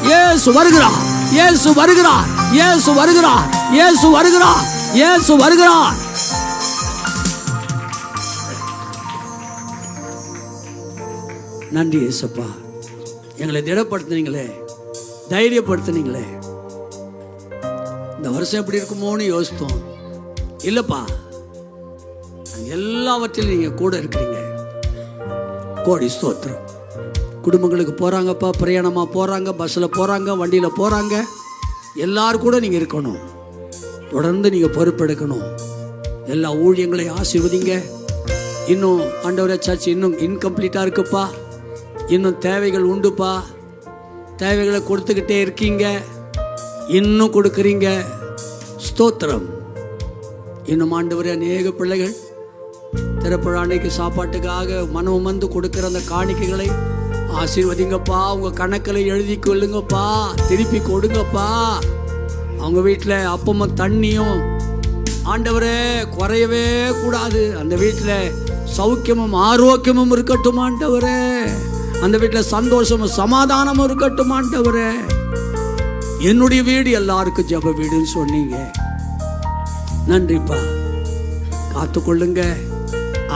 இயேசு வருகிறார். இயேசு வருகிறார். இயேசு வருகிறார். இயேசு வருகிறார். இயேசு வருகிறார். நன்றி இயேசுப்பா, எங்களை திடப்படுத்தினீங்களே, தைரியப்படுத்தினீங்களே. இந்த வருஷம் எப்படி இருக்குமோன்னு யோசித்தோம். இல்லப்பா, எல்லாவற்றிலும் நீங்க கூட இருக்கிறீங்க. கோடி ஸ்தோத்திரம். குடும்பங்களுக்கு போறாங்கப்பா, பிரயாணமா போறாங்க, பஸ்ல போறாங்க, வண்டியில போறாங்க, எல்லாரும் கூட நீங்க இருக்கணும். தொடர்ந்து நீங்க பொறுப்பெடுக்கணும். எல்லா ஊழியங்களையும் ஆசீர்வதிங்க. இன்னும் ஆண்டவரே, சர்ச் இன்னும் இன்கம்ப்ளீட்டா இருக்குப்பா. இன்னும் தேவைகள் உண்டுப்பா. தேவைகளை கொடுத்துக்கிட்டே இருக்கீங்க, இன்னும் கொடுக்குறீங்க. ஸ்தோத்திரம். இன்னும் ஆண்டவரே, அநேக பிள்ளைகள் திறப்புழா அன்னைக்கு சாப்பாட்டுக்காக மனம் வந்து கொடுக்குற அந்த காணிக்கைகளை ஆசீர்வதிங்கப்பா. உங்க கணக்கில் எழுதி கொள்ளுங்கப்பா, திருப்பி கொடுங்கப்பா. அவங்க வீட்டில் அப்பமும் தண்ணியும் ஆண்டவரே குறையவே கூடாது. அந்த வீட்டில் சௌக்கியமும் ஆரோக்கியமும் இருக்கட்டும் ஆண்டவரே. அந்த வீட்டில் சந்தோஷமும் சமாதானமும் இருக்கட்டும் ஆண்டவரே. என்னுடைய வீடு எல்லாருக்கும் ஜெப வீடுன்னு சொன்னீங்க. நன்றிப்பா. காத்துக்கொள்ளுங்க,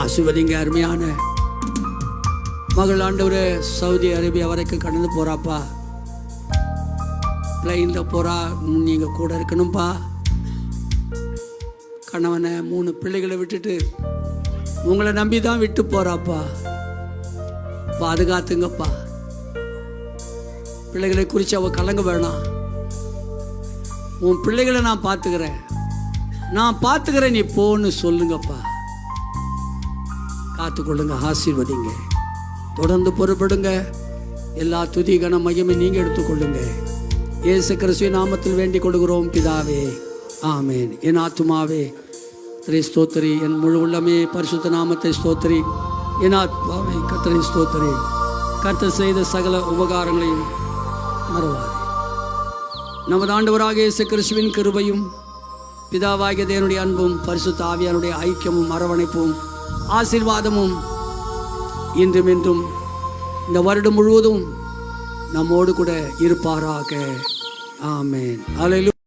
ஆசீர்வதிங்க. அருமையான மகள் ஆண்டவரே சவுதி அரேபியா வரைக்கும் கடந்து போறாப்பா. பிளைன்ல போறா, நீங்க கூட இருக்கணும்ப்பா. கணவனை 3 பிள்ளைகளை விட்டுட்டு உங்களை நம்பி தான் விட்டு போறாப்பா. பாதுகாத்துங்கப்பா. பிள்ளைகளை குறித்து அவ கலங்க வேணாம். உன் பிள்ளைகளை நான் பார்த்துக்கிறேன் நீ போன்னு சொல்லுங்கப்பா. காத்துக்கொள்ளுங்க, ஆசீர்வதிங்க, தொடர்ந்து பொறுப்படுங்க. எல்லா துதி கன மையமே நீங்க எடுத்துக்கொள்ளுங்க. இயேசு கிறிஸ்துவின் நாமத்தில் வேண்டிக் கொள்கிறோம் பிதாவே, ஆமேன். என் ஆத்துமாவே கர்த்தரை ஸ்தோத்திரி, என் முழு உள்ளமே பரிசுத்த நாமத்தை ஸ்தோத்திரி. என் ஆத்மாவே கர்த்தரை ஸ்தோத்திரி. கர்த்தர் செய்த சகல உபகாரங்களையும் மறவாதே. நமது ஆண்டவராகிய இயேசு கிறிஸ்துவின் கிருபையும் பிதாவாகிய தேவனுடைய அன்பும் பரிசுத்த ஆவியானுடைய ஐக்கியமும் அரவணைப்பும் ஆசீர்வாதமும் இன்றும் என்றும் இந்த வருடம் முழுவதும் நம்மோடு கூட இருப்பாராக. ஆமேன். அல்லேலூயா.